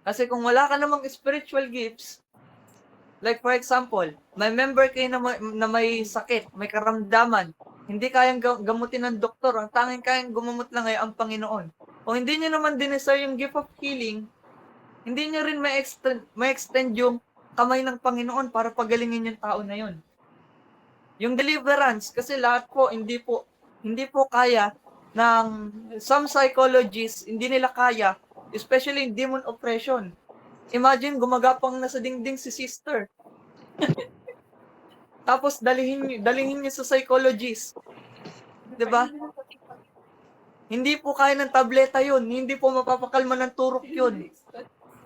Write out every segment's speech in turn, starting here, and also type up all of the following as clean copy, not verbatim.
Kasi kung wala ka namang spiritual gifts, like for example, may member kayo na may sakit, may karamdaman, hindi kayang gamutin ng doktor, ang tanging kayang gumamot lang ay ang Panginoon. Kung hindi nyo naman dinesire yung gift of healing, hindi nyo rin ma-extend yung kamay ng Panginoon para pagalingin yung tao na yun. Yung deliverance, kasi lahat po, hindi po kaya ng some psychologists, hindi nila kaya, especially in demon oppression. Imagine, gumagapang na sa dingding si sister. Tapos dalhin niyo sa psychologist. 'Di ba? Hindi po kaya ng tableta yun. Hindi po mapapakalma ng turok yun.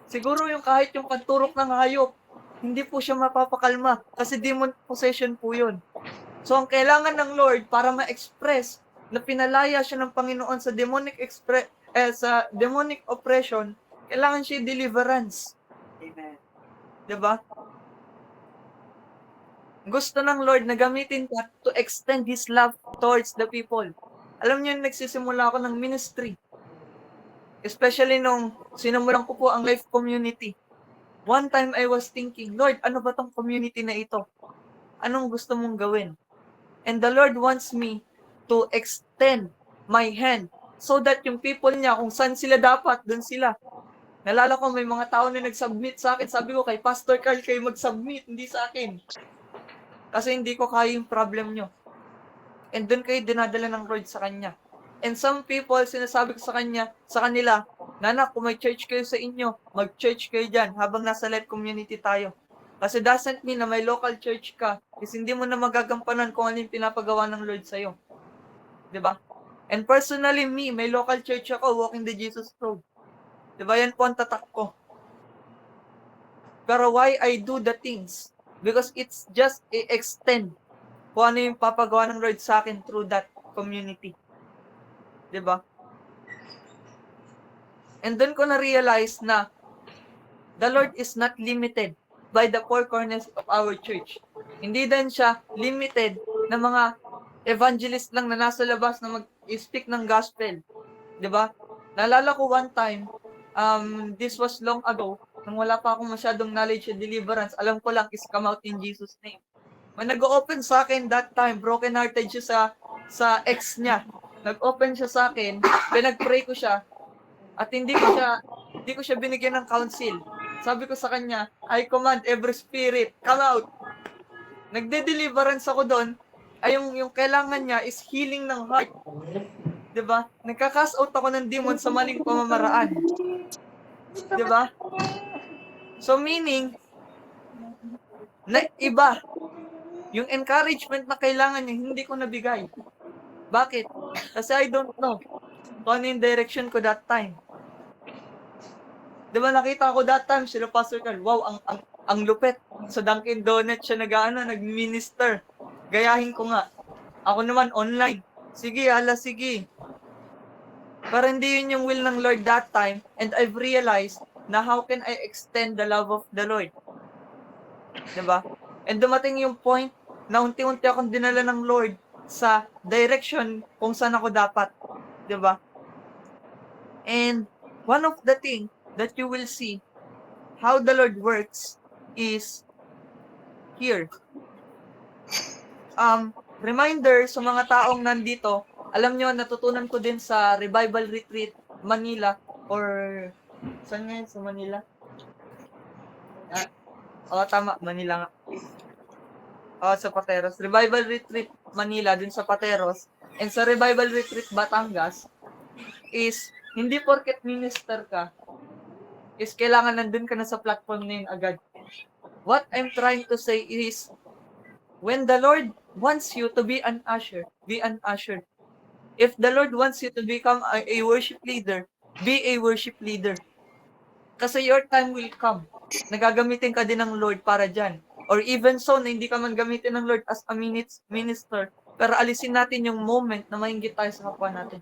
Siguro yung kahit yung panturok ng hayop, hindi po siya mapapakalma kasi demon possession po yun. So, ang kailangan ng Lord para ma-express na pinalaya siya ng Panginoon sa sa demonic oppression, kailangan siya deliverance. Amen. 'Di ba? Gusto ng Lord na gamitin ka to extend His love towards the people. Alam niyo, nagsisimula ako ng ministry. Especially nung sinimulan ko po ang Life Community. One time I was thinking, Lord, ano ba tong community na ito? Anong gusto mong gawin? And the Lord wants me to extend my hand so that yung people niya, kung saan sila dapat, dun sila. Nalala ko, may mga tao na nag-submit sa akin. Sabi ko, kay Pastor Carl kayo mag-submit, hindi sa akin. Kasi hindi ko kaya yung problem nyo. And dun kayo dinadala ng Lord sa kanya. And some people, sinasabi ko sa kanila, Nanak, kung may church kayo sa inyo, mag-church kayo dyan habang nasa Life Community tayo. Kasi doesn't mean na may local church ka, kasi hindi mo na magagampanan kung ano yung pinapagawa ng Lord sa'yo. Diba? And personally, may local church ako, Walking the Jesus Road. Diba? Yan po ang tatak ko. Pero why I do the things? Because it's just extend kung ano yung papagawa ng Lord sa akin through that community. Diba? And doon ko na-realize na the Lord is not limited by the four corners of our church. Hindi din siya limited na mga evangelist lang na nasa labas na mag-speak ng gospel. Diba? Naalala ko one time, this was long ago, nung wala pa akong masyadong knowledge sa deliverance, alam ko lang is come out in Jesus' name. May nag-open sa akin that time, broken hearted siya sa ex niya. Nag-open siya sa akin, pinag-pray ko siya, at hindi ko siya binigyan ng counsel. Sabi ko sa kanya, I command every spirit, come out. Nagde-deliverance ako doon, ay yung kailangan niya is healing ng heart. 'Di ba? Nagka-cast out ako ng demon sa maling pamamaraan. 'Di ba? So meaning, na iba, yung encouragement na kailangan niya, hindi ko nabigay. Bakit? Kasi I don't know kung ano yung direction ko that time. Diba nakita ko that time, sila Pastor Carl, wow, ang lupet. Sa Dunkin Donuts siya nag-minister. Gayahin ko nga. Ako naman online. Sige, sige. Pero hindi yun yung will ng Lord that time, and I've realized na how can I extend the love of the Lord? Diba? And dumating yung point na unti-unti akong dinala ng Lord sa direction kung saan ako dapat. Diba? And one of the things that you will see how the Lord works is here. Reminder sa mga taong nandito, alam nyo, natutunan ko din sa Revival Retreat Manila, or saan nga yun sa Manila? Tama, Manila nga. Sa Pateros. Revival Retreat Manila, dun sa Pateros. And sa Revival Retreat Batangas, is hindi porket minister ka, is kailangan nandun ka na sa platform na yun agad. What I'm trying to say is, when the Lord wants you to be an usher, be an usher. If the Lord wants you to become a worship leader, be a worship leader. Kasi your time will come. Nagagamitin ka din ng Lord para dyan. Or even so, na hindi ka man gamitin ng Lord as a minister, pero alisin natin yung moment na maingit tayo sa kapwa natin.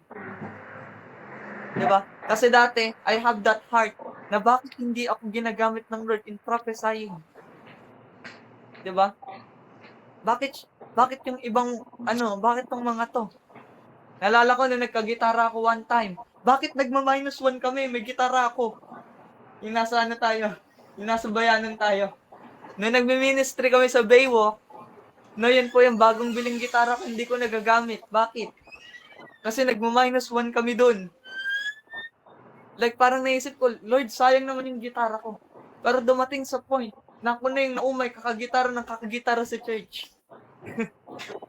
Diba? Kasi dati, I have that heart na bakit hindi ako ginagamit ng Lord in prophesying? Diba? Bakit yung ibang, bakit tong mga to? Nalala ko na nagka-gitara ako one time. Bakit nagma-1 kami? May gitara ako. Yung nasa ano tayo, yung nasa bayanan tayo. Nung nagmi-ministry kami sa Baywalk, no, yun po yung bagong biling gitara ko, hindi ko nagagamit. Bakit? Kasi nagmo-1 kami dun. Like, parang naisip ko, Lord, sayang naman yung gitara ko. Pero dumating sa point, na ako na yung naumay kakagitara ng kakagitara sa church.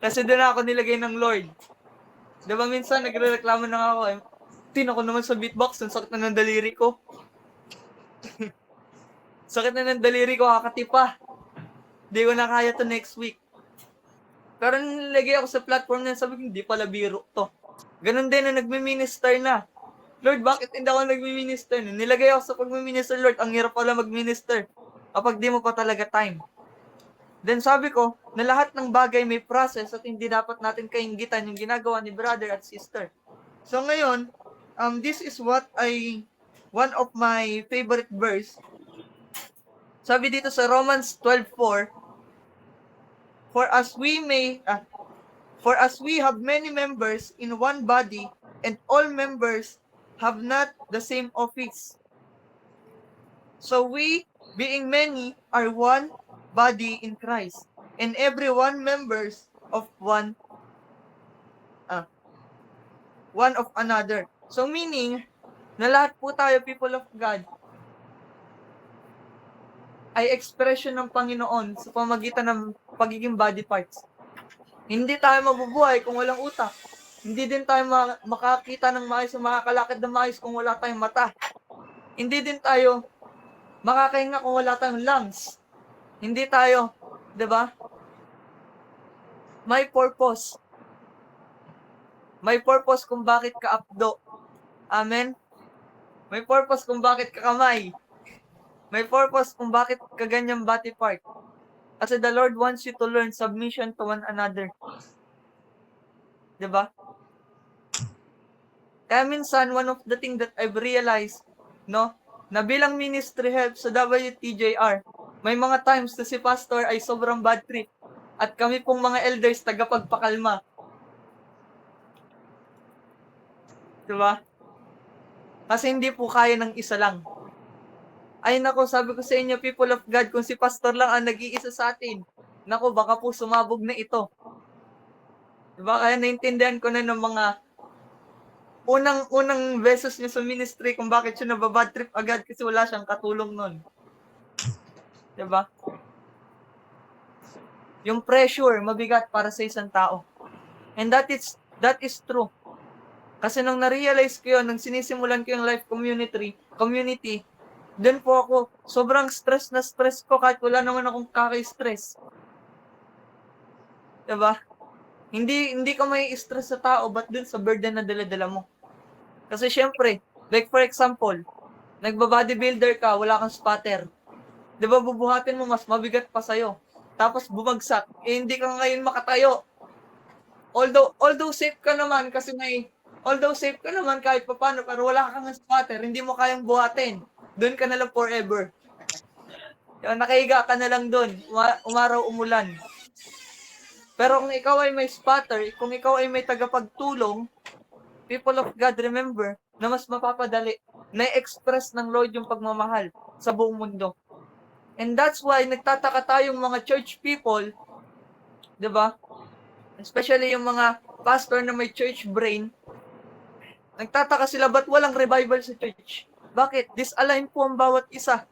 Kasi doon ako nilagay ng Lord. Diba minsan, nagre-reklamo na ako, ako naman sa beatbox, ang sakit na ng daliri ko. Sakit na ng daliri ko, kakatipa. Hindi ko na kaya to next week. Pero nilagay ako sa platform na sabi ko, hindi pala biro to. Ganun din na nagmi-minister na. Lord, bakit hindi ako nagmi-minister? Nilagay ako sa pagmi-minister, Lord, ang hirap pala mag-minister kapag di mo pa talaga time. Then sabi ko, na lahat ng bagay may process at hindi dapat natin kainggitan yung ginagawa ni brother at sister. So ngayon, this is one of my favorite verse. Sabi dito sa Romans 12:4, For as we have many members in one body, and all members have not the same office. So we, being many, are one body in Christ, and every one members of one of another. So meaning, na lahat po tayo, people of God, ay expression ng Panginoon sa pamagitan ng pagiging body parts. Hindi tayo mabubuhay kung walang utak. Hindi din tayo makakita ng maayos o makakalakad ng maayos kung wala tayong mata. Hindi din tayo makakahinga kung wala tayong lungs. Hindi tayo, 'di ba? May purpose. May purpose kung bakit ka apdo. Amen? May purpose kung bakit ka kamay. May purpose kung bakit ka ganyang body part. Kasi the Lord wants you to learn submission to one another. 'Di ba? Kaya minsan, one of the things that I've realized, no, na bilang ministry help sa WTJR, may mga times na si pastor ay sobrang bad trip. At kami pong mga elders tagapagpakalma. Diba? Kasi hindi po kaya ng isa lang. Ay nako, sabi ko sa inyo, people of God, kung si pastor lang ang nag-iisa sa atin, nako, baka po sumabog na ito. Diba? Kaya naintindihan ko na ng mga unang beses niya sa ministry kung bakit siya nababad trip agad kasi wala siyang katulong nun. Diba? Yung pressure, mabigat para sa isang tao. And that is true. Kasi nung na-realize ko yun, nung sinisimulan ko yung life community, dun po ako, sobrang stress na stress ko kahit wala naman akong kaka-stress. Diba? Hindi ka may stress sa tao, but dun sa burden na dala-dala mo. Kasi syempre, like for example, nagba-bodybuilder ka, wala kang spotter. Diba bubuhatin mo, mas mabigat pa sa'yo. Tapos bumagsak, hindi ka ngayon makatayo. Although safe ka naman kahit papaano, pero wala kang spotter, hindi mo kayang buhatin. Doon ka na lang forever. Nakahiga ka na lang doon, umaraw, umulan. Pero kung ikaw ay may spotter, kung ikaw ay may tagapagtulong, people of God, remember, na mas mapapadali, na-express ng Lord yung pagmamahal sa buong mundo. And that's why nagtataka tayong mga church people, 'di ba? Especially yung mga pastor na may church brain, nagtataka sila ba't walang revival sa church? Bakit? Disalign po ang bawat isa.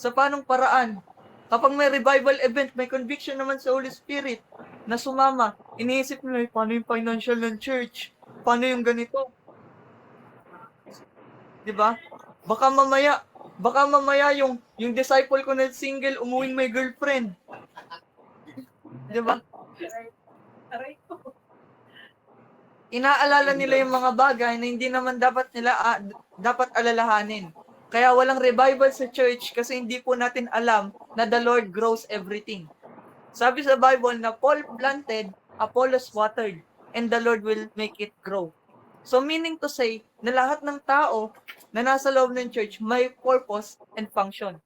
Sa panong paraan? Kapag may revival event, may conviction naman sa Holy Spirit na sumama. Iniisip nila, paano yung financial ng church? Paano yung ganito? 'Di ba? Baka mamaya yung disciple ko na single umuwing may girlfriend. 'Di ba? Inaalala nila yung mga bagay na hindi naman dapat alalahanin. Kaya walang revival sa church kasi hindi po natin alam na the Lord grows everything. Sabi sa Bible na Paul planted, Apollos watered, and the Lord will make it grow. So meaning to say, na lahat ng tao na nasa loob ng church may purpose and function.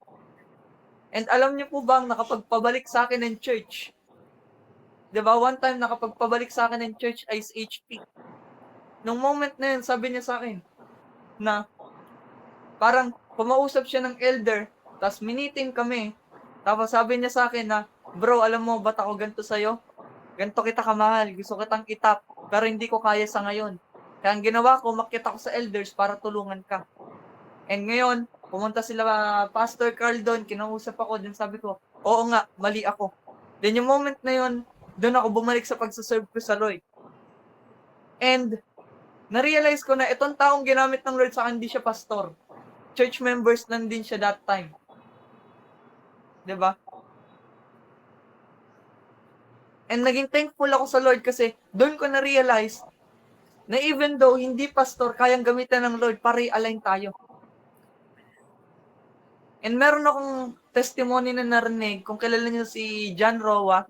And alam niyo po bang nakapagpabalik sa akin ng church? Diba, one time nakapagpabalik sa akin ng church ay HP. Nung moment na yun, sabi niya sa akin na parang pumausap siya ng elder, tapos miniting kami. Tapos sabi niya sa akin na, bro, alam mo, ba't ako ganito sa'yo? Ganito kita kamahal, gusto kitang itap, pero hindi ko kaya sa ngayon. Kaya ang ginawa ko, umakyat ako sa elders para tulungan ka. And ngayon, pumunta sila Pastor Carl doon, kinausap ako, din sabi ko, oo nga, mali ako. Then yung moment na yun, doon ako bumalik sa pagsaserve ko sa Lord. And na-realize ko na itong taong ginamit ng Lord sa akin, hindi siya pastor. Church members lang din siya that time. 'Di ba? And naging thankful ako sa Lord kasi doon ko na-realize na even though hindi pastor, kayang gamitan ng Lord para i-align tayo. And meron akong testimony na narinig, kung kilala niyo si John Roa,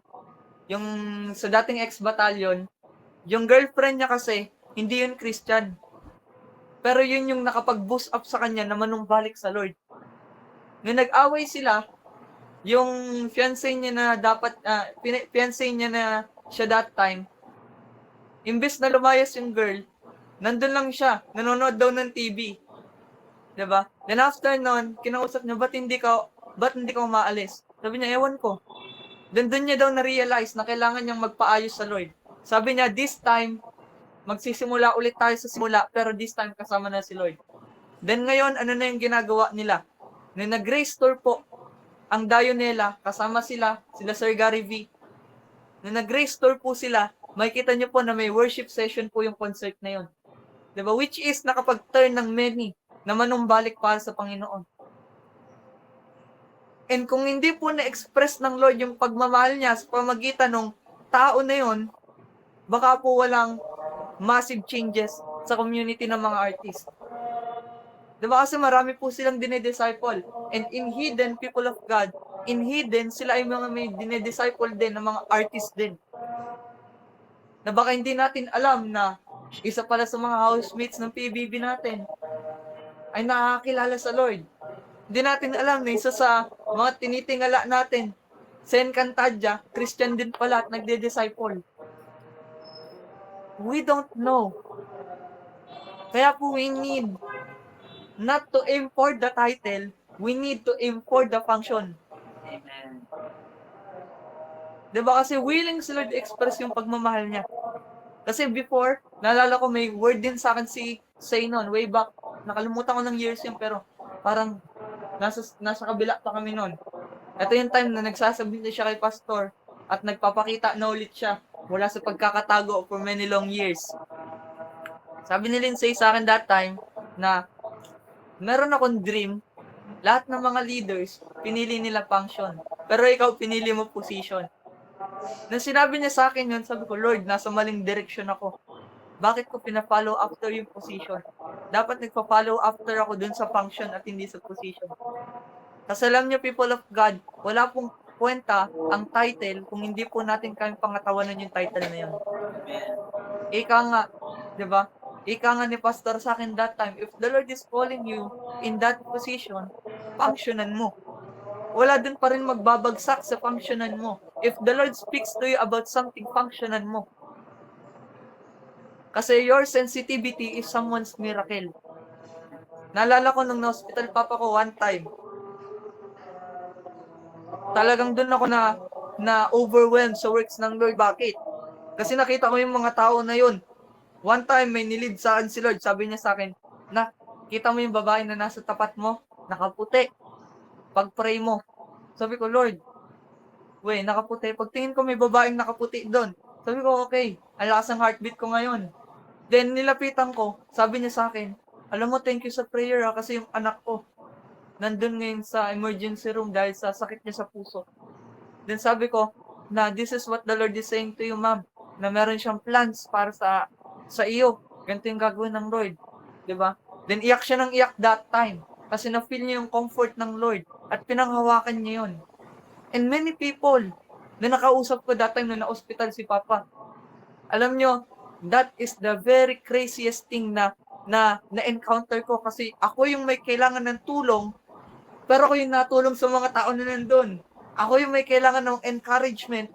yung sa dating ex-battalion, yung girlfriend niya kasi, hindi yun Christian. Pero yun yung nakapag-boost up sa kanya na manumbalik sa Lord. Nung nag-away sila, yung fiancé niya na dapat, fiancé niya na siya that time, imbes na lumayas yung girl, nandun lang siya, nanonood daw ng TV. 'Di ba? Then after nun, kinausap niya, ba't hindi ka umaalis? Sabi niya, ewan ko. Then dun niya daw na-realize na kailangan niyang magpaayos sa Lord. Sabi niya, this time, magsisimula ulit tayo sa simula, pero this time kasama na si Lord. Then ngayon, ano na yung ginagawa nila? Nung nag-grace tour po, ang dayo nila, kasama sila Sir Gary V. Nung nag-grace tour po sila, makikita niyo po na may worship session po yung concert na yun. Diba? Which is nakapag-turn ng many na manumbalik para sa Panginoon. And kung hindi po na-express ng Lord yung pagmamahal niya sa pamagitan ng tao na yun, baka po walang massive changes sa community ng mga artist. Diba kasi marami po silang dinedisciple. And in hidden, people of God, in hidden, sila ay mga may dinedisciple din ng mga artist din. Na baka hindi natin alam na isa pala sa mga housemates ng PBB natin ay nakakilala sa Lord. Hindi natin alam na isa sa mga tinitingala natin, Sen Cantadja, Christian din pala at nagde-disciple. We don't know. Kaya po we need not to aim for the title, we need to aim for the function. Amen. Diba kasi willing si Lord express yung pagmamahal niya. Kasi before, naalala ko may word din sa akin si Saynon, way back, nakalimutan ko ng years yun, pero parang nasa kabila pa kami noon. Ito yung time na nagsasabi na siya kay pastor at nagpapakita na ulit siya mula sa pagkakatago for many long years. Sabi ni Lindsay sa akin that time na meron akong dream, lahat ng mga leaders, pinili nila function. Pero ikaw, pinili mo position. Nung sinabi niya sa akin yun, sabi ko, Lord, nasa maling direksyon ako. Bakit ko pina-follow after yung position? Dapat nagpa-follow after ako dun sa function at hindi sa position. Kasi alam niyo, people of God, wala pong kwenta ang title kung hindi po natin kayang pangatawanan yung title na yun. Ika nga, di ba? Ika nga ni pastor sa akin that time, if the Lord is calling you in that position, functionan mo. Wala din pa rin magbabagsak sa functionan mo. If the Lord speaks to you about something, functionan mo. Kasi your sensitivity is someone's miracle. Naalala ko nung na-hospital papa ko one time, talagang doon ako na overwhelmed sa works ng Lord. Bakit? Kasi nakita ko yung mga tao na yun. One time, may nilid sa akin si Lord. Sabi niya sa akin, na, kita mo yung babae na nasa tapat mo? Nakaputi. Pag-pray mo. Sabi ko, Lord, nakaputi. Pagtingin ko may babaeng nakaputi doon. Sabi ko, okay. Ang lakas ng heartbeat ko ngayon. Then, nilapitan ko. Sabi niya sa akin, alam mo, thank you sa prayer kasi yung anak ko nandun ngayon sa emergency room dahil sa sakit niya sa puso. Then sabi ko, na this is what the Lord is saying to you, ma'am, na meron siyang plans para sa iyo. Ganito yung gagawin ng Lord. Diba? Then iyak siya ng iyak that time. Kasi na-feel niya yung comfort ng Lord at pinanghawakan niya yun. And many people na nakausap ko that time na na-hospital si Papa. Alam nyo, that is the very craziest thing na-encounter ko kasi ako yung may kailangan ng tulong, pero ako yung natulong sa mga tao na nandun. Ako yung may kailangan ng encouragement,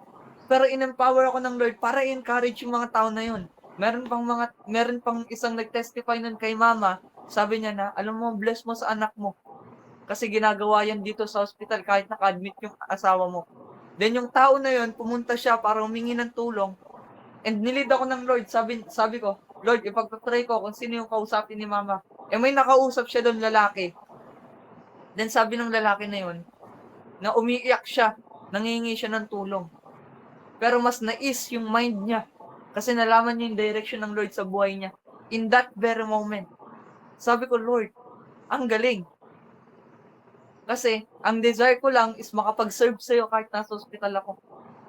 pero in-empower ako ng Lord para i-encourage yung mga tao na yun. Meron pang isang nag-testify nun kay mama, sabi niya na, alam mo, bless mo sa anak mo. Kasi ginagawa yan dito sa hospital kahit naka-admit yung asawa mo. Then yung tao na yun, pumunta siya para humingi ng tulong. And nilid ako ng Lord. Sabi ko, Lord, ipagpapray ko kung sino yung kausapin ni mama. Eh may nakausap siya doon lalaki. Then sabi ng lalaki na yun, na umiiyak siya, nangingi siya ng tulong. Pero mas nais yung mind niya. Kasi nalaman niya yung direction ng Lord sa buhay niya. In that very moment. Sabi ko, Lord, ang galing. Kasi, ang desire ko lang is makapag-serve sa'yo kahit nasa hospital ako.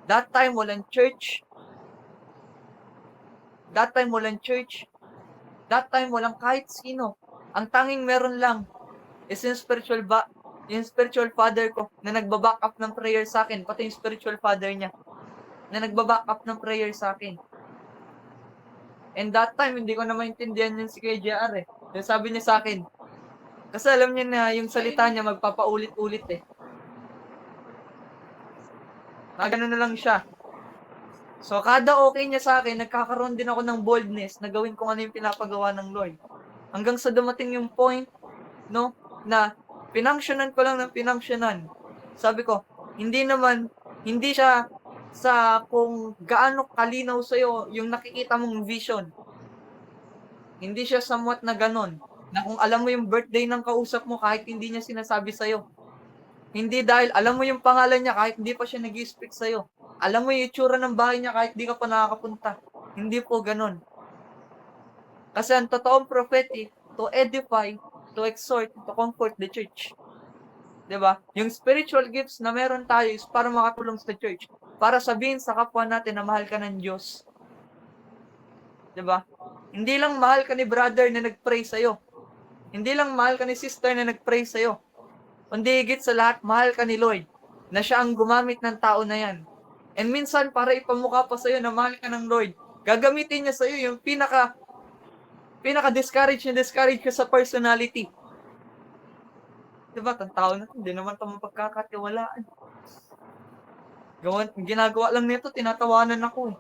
That time, walang church. That time, walang church. That time, walang kahit sino. Ang tanging meron lang is yung spiritual father ko na nagbaback up ng prayer sa akin. Pati yung spiritual father niya na nagbaback up ng prayer sa akin. And that time, hindi ko na maintindihan yun si KJR eh. Yung sabi niya sa akin, kasi alam niya na yung salita niya magpapaulit-ulit eh. Gano'n na lang siya. So, kada okay niya sa akin, nagkakaroon din ako ng boldness na gawin kung ano yung pinapagawa ng Lord. Hanggang sa dumating yung point, no, na pinanksyonan ko lang ng pinanksyonan. Sabi ko, hindi siya sa kung gaano kalinaw sa'yo yung nakikita mong vision. Hindi siya somewhat na ganon, na kung alam mo yung birthday ng kausap mo kahit hindi niya sinasabi sa'yo. Hindi dahil alam mo yung pangalan niya kahit hindi pa siya nag-speak sa'yo. Alam mo yung itsura ng bahay niya kahit di ka pa nakakapunta. Hindi po ganon. Kasi ang totoong prophetic, to edify, to exhort, to comfort the church. Diba? Yung spiritual gifts na meron tayo is para makatulong sa church. Para sabihin sa kapwa natin na mahal ka ng Diyos. Diba? Hindi lang mahal ka ni brother na nag-pray sa'yo. Hindi lang mahal ka ni sister na nag-pray sa'yo. Kundi higit sa lahat, mahal ka ni Lord na siya ang gumamit ng tao na yan. And minsan, para ipamukha pa sa'yo na mahal ka ng Lord, gagamitin niya sa'yo yung pinaka-discourage ka sa personality. Diba? Ang tao na hindi naman ito mapagkakatiwalaan. Ginagawa lang nito, tinatawanan ako eh.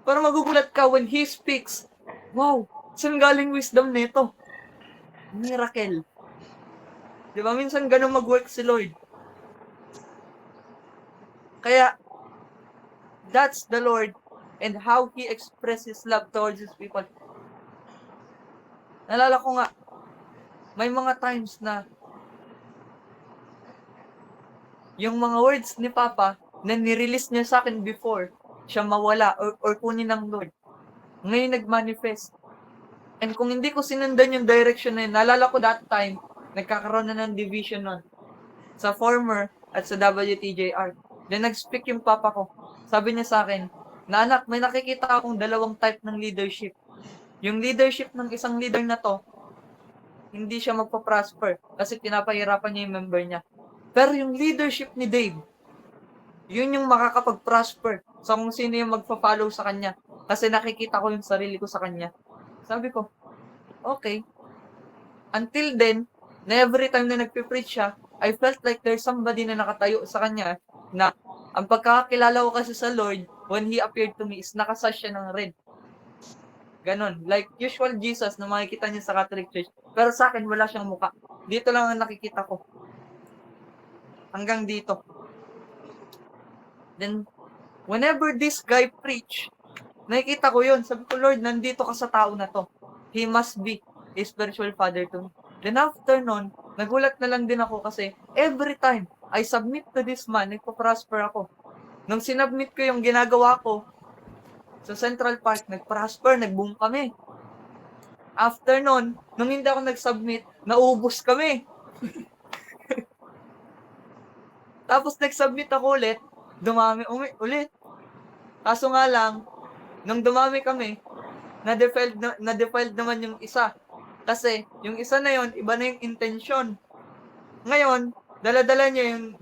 Pero magugulat ka when He speaks, wow, saan galing wisdom nito? Miracle. Diba? Minsan ganun mag-work si Lord. Kaya, that's the Lord and how He expresses love towards His people. Nalala ko nga, may mga times na yung mga words ni Papa na nirelease niya sa akin before siya mawala or kunin ng Lord, ngayon nag-manifest. And kung hindi ko sinundan yung direction na yun, nalala ko that time, nagkakaroon na ng division nun sa former at sa WTJR. Then nag-speak yung Papa ko. Sabi niya sa akin, na anak, may nakikita akong dalawang type ng leadership. Yung leadership ng isang leader na to, hindi siya magpa-prosper kasi pinapahirapan niya yung member niya. Pero yung leadership ni Dave, yun yung makakapag-prosper sa kung sino yung magpa-follow sa kanya. Kasi nakikita ko yung sarili ko sa kanya. Sabi ko, okay. Until then, na every time na nagpe-preach siya, I felt like there's somebody na nakatayo sa kanya na ang pagkakakilala ko kasi sa Lord, when He appeared to me, is nakasas siya ng red. Ganon. Like usual Jesus na makikita niya sa Catholic Church. Pero sa akin, wala siyang muka. Dito lang ang nakikita ko. Hanggang dito. Then, whenever this guy preach, nakikita ko yun. Sabi ko, Lord, nandito ka sa tao na to. He must be a spiritual father to me. Then after nun, nagulat na lang din ako kasi every time I submit to this man, nagpa-prosper ako. Nung sinubmit ko yung ginagawa ko sa Central Park, nag-prosper, nag-boom kami. After nun, nung hindi ako nag-submit, naubos kami. Tapos nag-submit ako ulit, dumami ulit. Kaso nga lang, nung dumami kami, na-defiled naman yung isa. Kasi, yung isa na yon iba na yung intention. Ngayon, dala-dala niya yung,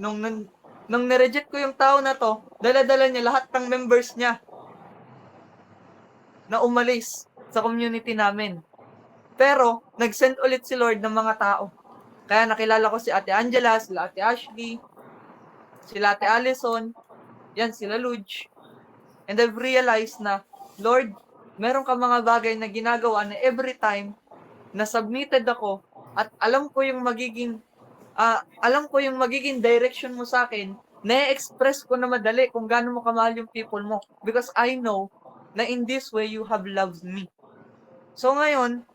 nung nireject ko yung tao na to, dala-dala niya lahat ng members niya na umalis sa community namin. Pero, nag-send ulit si Lord ng mga tao. Kaya nakilala ko si Ate Angela, sila Ate Ashley, sila Ate Allison, yan, sila Ludge. And I've realized na, Lord, meron ka mga bagay na ginagawa na every time na submitted ako, at alam ko yung magiging direction mo sa akin, na-express ko na madali kung gaano mo kamahal yung people mo. Because I know na in this way you have loved me. So ngayon,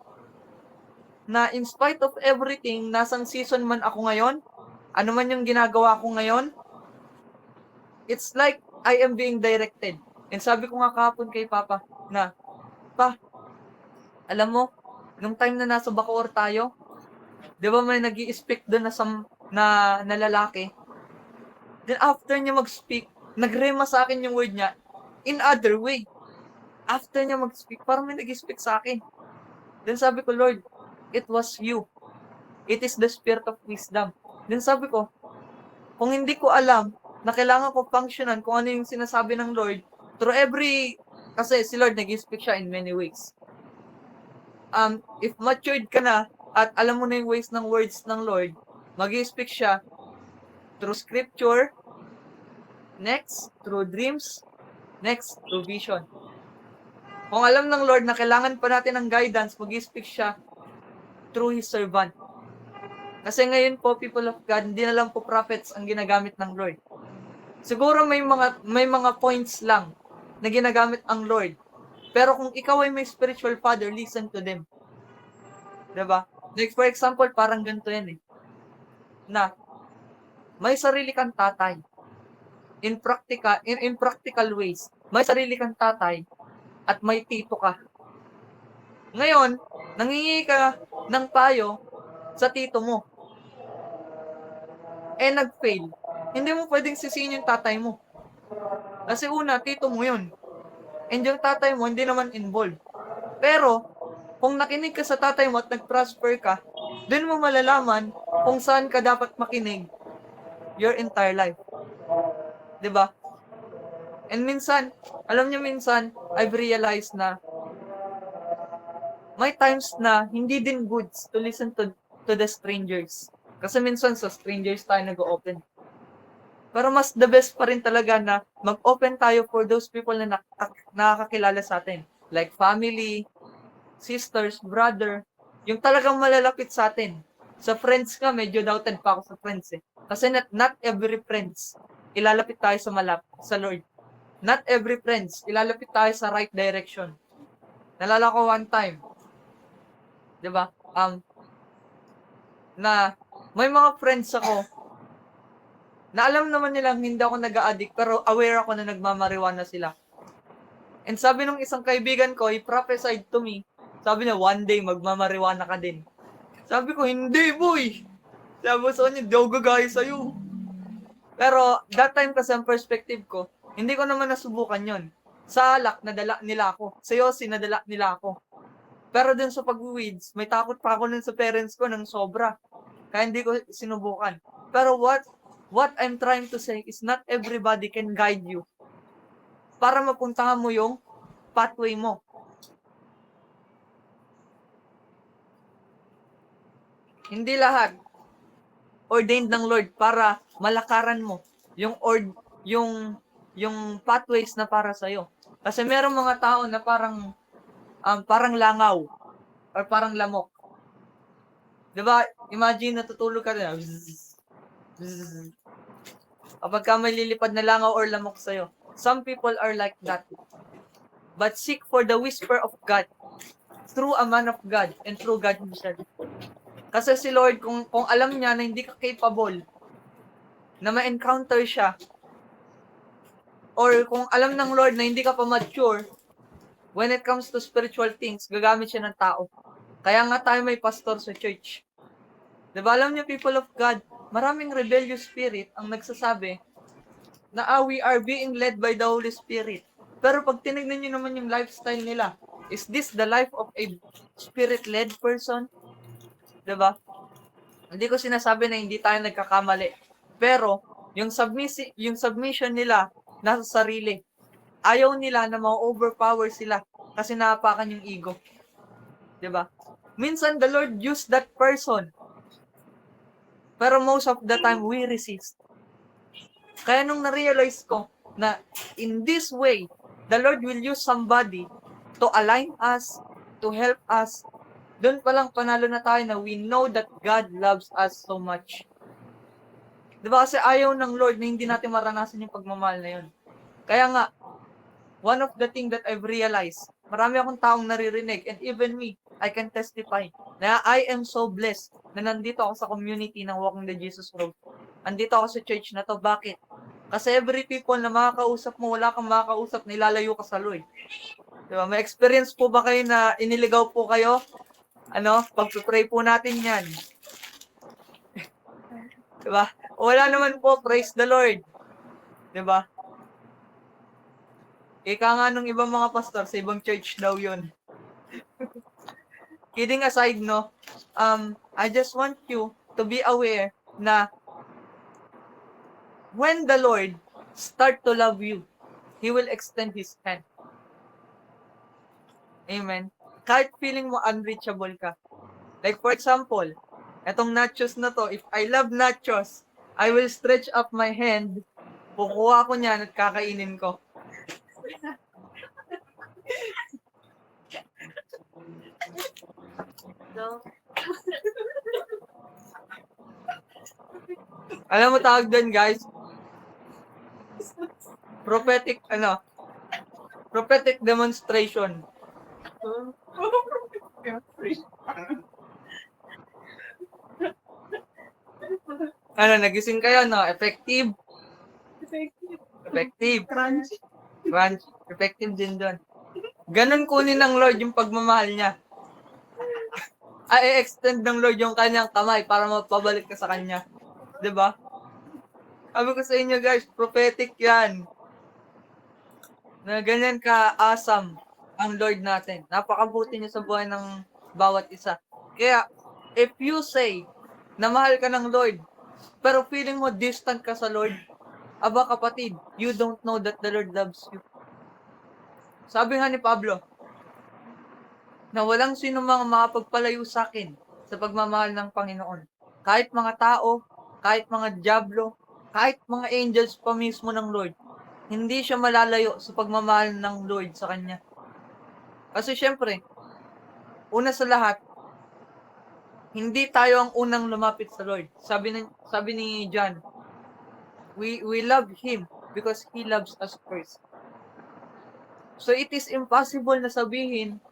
na in spite of everything, nasang season man ako ngayon, ano man yung ginagawa ko ngayon, it's like I am being directed. And sabi ko nga kahapon kay Papa na, Pa, alam mo, nung time na nasa Bacoor tayo, di ba may nag-i-speak doon na lalaki? Then after niya mag-speak, nagrema sa akin yung word niya in other way. After niya mag-speak, parang may nag-i-speak sa akin. Then sabi ko, Lord, it was you. It is the spirit of wisdom. Then sabi ko, kung hindi ko alam na kailangan ko functionan kung ano yung sinasabi ng Lord, kasi si Lord nag-speak siya in many ways. If matured ka na at alam mo na yung ways ng words ng Lord, mag-speak siya through scripture, next, through dreams, next, through vision. Kung alam ng Lord na kailangan pa natin ng guidance, mag-speak siya through His servant. Kasi ngayon po, people of God, hindi na lang po prophets ang ginagamit ng Lord. Siguro may mga points lang na ginagamit ang Lord. Pero kung ikaw ay may spiritual father, listen to them. Diba? Like for example, parang ganito yan na may sarili kang tatay. In practical ways, may sarili kang tatay at may tito ka. Ngayon, nangingi ka ng payo sa tito mo. Nag-fail. Hindi mo pwedeng sisihin yung tatay mo. Kasi una, tito mo yun. And yung tatay mo, hindi naman involved. Pero, kung nakinig ka sa tatay mo at nag-prosper ka, dun mo malalaman kung saan ka dapat makinig your entire life. Diba? And minsan, alam niyo minsan, I've realized na may times na hindi din goods to listen to the strangers. Kasi minsan sa strangers tayo nag-open. Pero mas the best pa rin talaga na mag-open tayo for those people na nakakakilala sa atin. Like family, sisters, brother, yung talagang malalapit sa atin. Sa friends ka, medyo doubted pa ako sa friends Kasi not every friends, ilalapit tayo sa Lord. Not every friends, ilalapit tayo sa right direction. Nalala ko one time, di ba? Na may mga friends ako na alam naman nilang hindi ako nag-a-addict pero aware ako na nagmamariwana sila. And sabi nung isang kaibigan ko, he prophesied to me, sabi niya, one day magmamariwana ka din. Sabi ko, hindi boy! Sabi ko sa kanya, di ako gagaya sa'yo. Pero that time kasi ang perspective ko, hindi ko naman nasubukan yon. Sa alak, nadala nila ako. Sa Yossi, nadala nila ako. Pero dun sa pag-weeds, may takot pa ako nun sa parents ko ng sobra. Kaya hindi ko sinubukan. Pero what I'm trying to say is not everybody can guide you para mapuntahan mo yung pathway mo. Hindi lahat ordained ng Lord para malakaran mo yung pathways na para sa iyo. Kasi merong mga tao na parang langaw or parang lamok. 'Di ba? Imagine natutulog ka na. Kapag ka may lilipad na langaw or lamok sa iyo. Some people are like that. But seek for the whisper of God through a man of God and through God himself. Kasi si Lord, kung alam niya na hindi ka capable na ma-encounter siya, or kung alam ng Lord na hindi ka pa mature when it comes to spiritual things, gagamit siya ng tao. Kaya nga tayo may pastor sa church. Diba alam niyo, people of God, maraming rebellious spirit ang nagsasabi na we are being led by the Holy Spirit. Pero pag tinignan niyo naman yung lifestyle nila, is this the life of a spirit-led person? Diba? Hindi ko sinasabi na hindi tayo nagkakamali. Pero, yung submission nila nasa sarili. Ayaw nila na ma-overpower sila kasi naapakan yung ego. Diba? Minsan, the Lord used that person. Pero most of the time, we resist. Kaya nung na-realize ko na in this way, the Lord will use somebody to align us, to help us, Doon pa lang panalo na tayo na we know that God loves us so much. Diba kasi ayaw ng Lord na hindi natin maranasan yung pagmamahal na yun. Kaya nga, one of the things that I've realized, marami akong taong naririnig, and even me, I can testify, na I am so blessed na nandito ako sa community ng Walking the Jesus Road. Andito ako sa church na to. Bakit? Kasi every people na makakausap mo, wala kang makakausap, nilalayo ka sa Lord. Diba? May experience po ba kayo na iniligaw po kayo? Pag-pray po natin yan. Diba? Wala naman po, praise the Lord. Diba? Ika nga nung ibang mga pastor, sa ibang church daw yun. Kidding aside, no? I just want you to be aware na when the Lord start to love you, He will extend His hand. Amen. Kahit feeling mo unreachable ka. Like for example, etong nachos na to, if I love nachos, I will stretch up my hand, kukuha ko niyan at kakainin ko. So, alam mo tawag doon, guys? Prophetic demonstration. Nagising kayo, no? Effective. Crunch. Effective din doon. Ganon kunin ng Lord yung pagmamahal niya. I-extend ng Lord yung kanyang kamay para mapabalik ka sa kanya. 'Di ba? Sabi ko sa inyo guys, prophetic yan. Na ganyan ka-awesome ang Lord natin. Napakabuti niya sa buhay ng bawat isa. Kaya, if you say na mahal ka ng Lord, pero feeling mo distant ka sa Lord, aba kapatid, you don't know that the Lord loves you. Sabi nga ni Pablo, na walang sino mga makapagpalayo sa akin sa pagmamahal ng Panginoon. Kahit mga tao, kahit mga diablo, kahit mga angels pa mismo ng Lord, hindi siya malalayo sa pagmamahal ng Lord sa kanya. Kasi syempre, una sa lahat, hindi tayo ang unang lumapit sa Lord. Sabi ni John, we love Him because He loves us first. So it is impossible na sabihin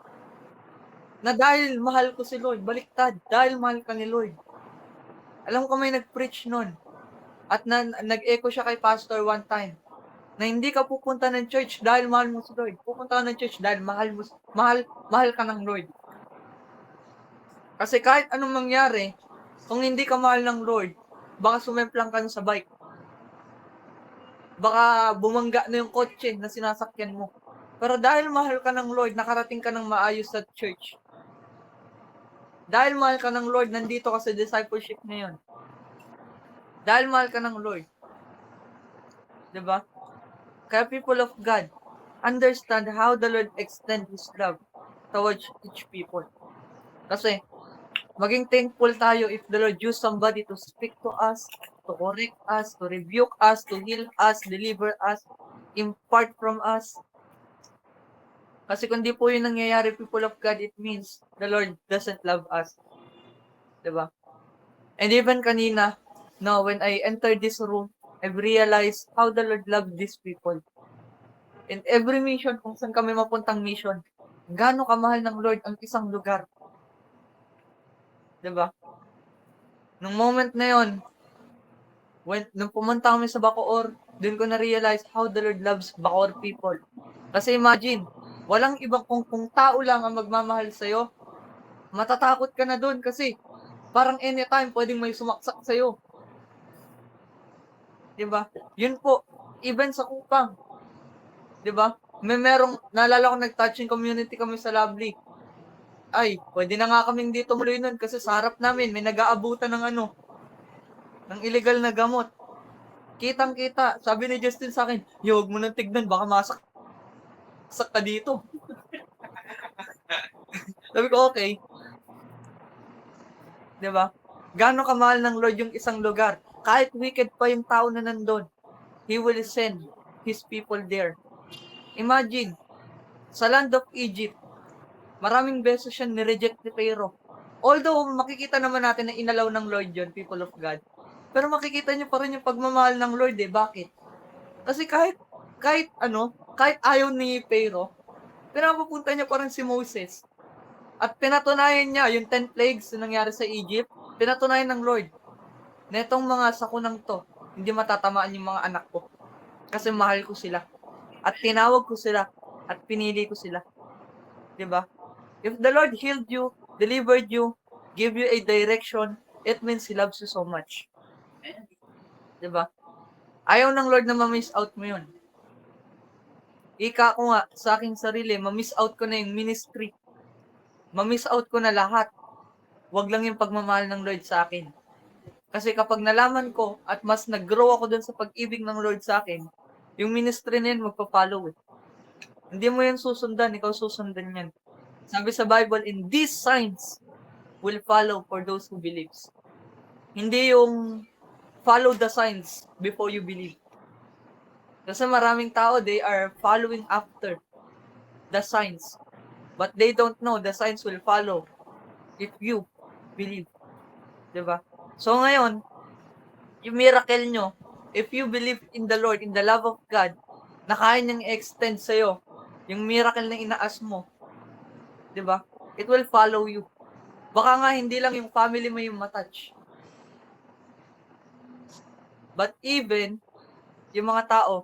na dahil mahal ko si Lord, baliktad, dahil mahal ka ni Lord. Alam ko may nag-preach nun. At nag-echo siya kay pastor one time. Na hindi ka pupunta ng church dahil mahal mo si Lord. Pupunta ka ng church dahil mahal ka ng Lord. Kasi kahit anong mangyari, kung hindi ka mahal ng Lord, baka sumemplang ka sa bike. Baka bumangga na yung kotse na sinasakyan mo. Pero dahil mahal ka ng Lord, nakarating ka ng maayos sa church. Dahil mahal ka ng Lord, nandito ka sa discipleship ngayon. Dahil mahal ka ng Lord. Diba? Kaya people of God, understand how the Lord extend His love towards each people. Kasi, maging thankful tayo if the Lord use somebody to speak to us, to correct us, to rebuke us, to heal us, deliver us, impart from us. Kasi kung di po yun nangyayari, people of God, it means the Lord doesn't love us. Diba? And even kanina, no, when I entered this room, I've realized how the Lord loved these people. In every mission, kung saan kami mapuntang mission, gaano kamahal ng Lord ang isang lugar. Diba? Nung moment na yon, nung pumunta kami sa Bacoor, dun ko na-realize how the Lord loves Bacoor people. Kasi imagine, walang ibang kung tao lang ang magmamahal sa'yo, matatakot ka na dun kasi parang anytime pwedeng may sumaksak sa'yo. Diba? Yun po, even sa Kupang. Diba? Naalala ko nag-touching community kami sa Lovely. Ay, pwede na nga kaming dito muloy nun kasi sa harap namin may nag-aabutan ng illegal na gamot. Kitang-kita. Sabi ni Justin sa akin, huwag mo nang tignan, baka masak ka dito. Sabi ko, okay. Diba? Gano'ng kamahal ng Lord yung isang lugar. Kahit wicked pa yung tao na nandun, He will send His people there. Imagine, sa land of Egypt, maraming beses siya nireject ni Pharaoh. Although, makikita naman natin na inalaw ng Lord yun, people of God. Pero makikita nyo pa rin yung pagmamahal ng Lord eh. Bakit? Kasi kahit ayaw ni Pharaoh, pinapapunta niya pa rin si Moses. At pinatunayan niya yung 10 plagues na nangyari sa Egypt, pinatunayan ng Lord na itong mga sakunang to, hindi matatamaan yung mga anak ko. Kasi mahal ko sila. At tinawag ko sila. At pinili ko sila. Diba? If the Lord healed you, delivered you, give you a direction, it means He loves you so much. Diba? Ayaw ng Lord na ma-miss out mo yun. Ika ko nga sa aking sarili, ma-miss out ko na yung ministry. Ma-miss out ko na lahat. Wag lang yung pagmamahal ng Lord sa akin. Kasi kapag nalaman ko at mas nag-grow ako dun sa pag-ibig ng Lord sa akin, yung ministry na yun magpa-follow eh. Hindi mo yan susundan, ikaw susundan yan. Sabi sa Bible, in these signs will follow for those who believes. Hindi yung follow the signs before you believe. Kasi maraming tao, they are following after the signs. But they don't know the signs will follow if you believe. Diba? So ngayon, yung miracle nyo, if you believe in the Lord, in the love of God, na kaya niyang i-extend sa'yo, yung miracle na inaas mo, diba? It will follow you. Baka nga hindi lang yung family mo yung matouch. But even yung mga tao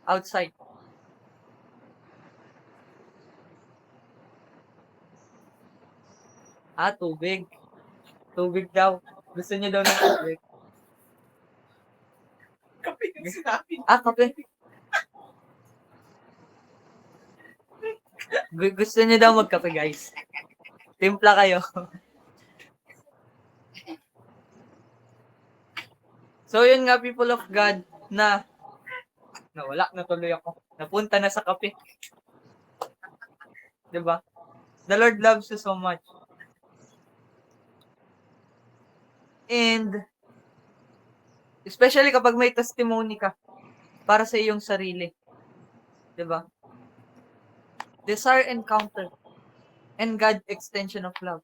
outside. Tubig. Tubig daw. Gusto niya daw ng tubig. Kape yung sinabi. Kape. Gusto niya daw magkape, guys. Timpla kayo. So, yun nga, people of God, na nawala na tuloy ako. Napunta na sa kape. Diba? The Lord loves you so much. And, especially kapag may testimony ka para sa iyong sarili. Diba? Desire encounter and God extension of love.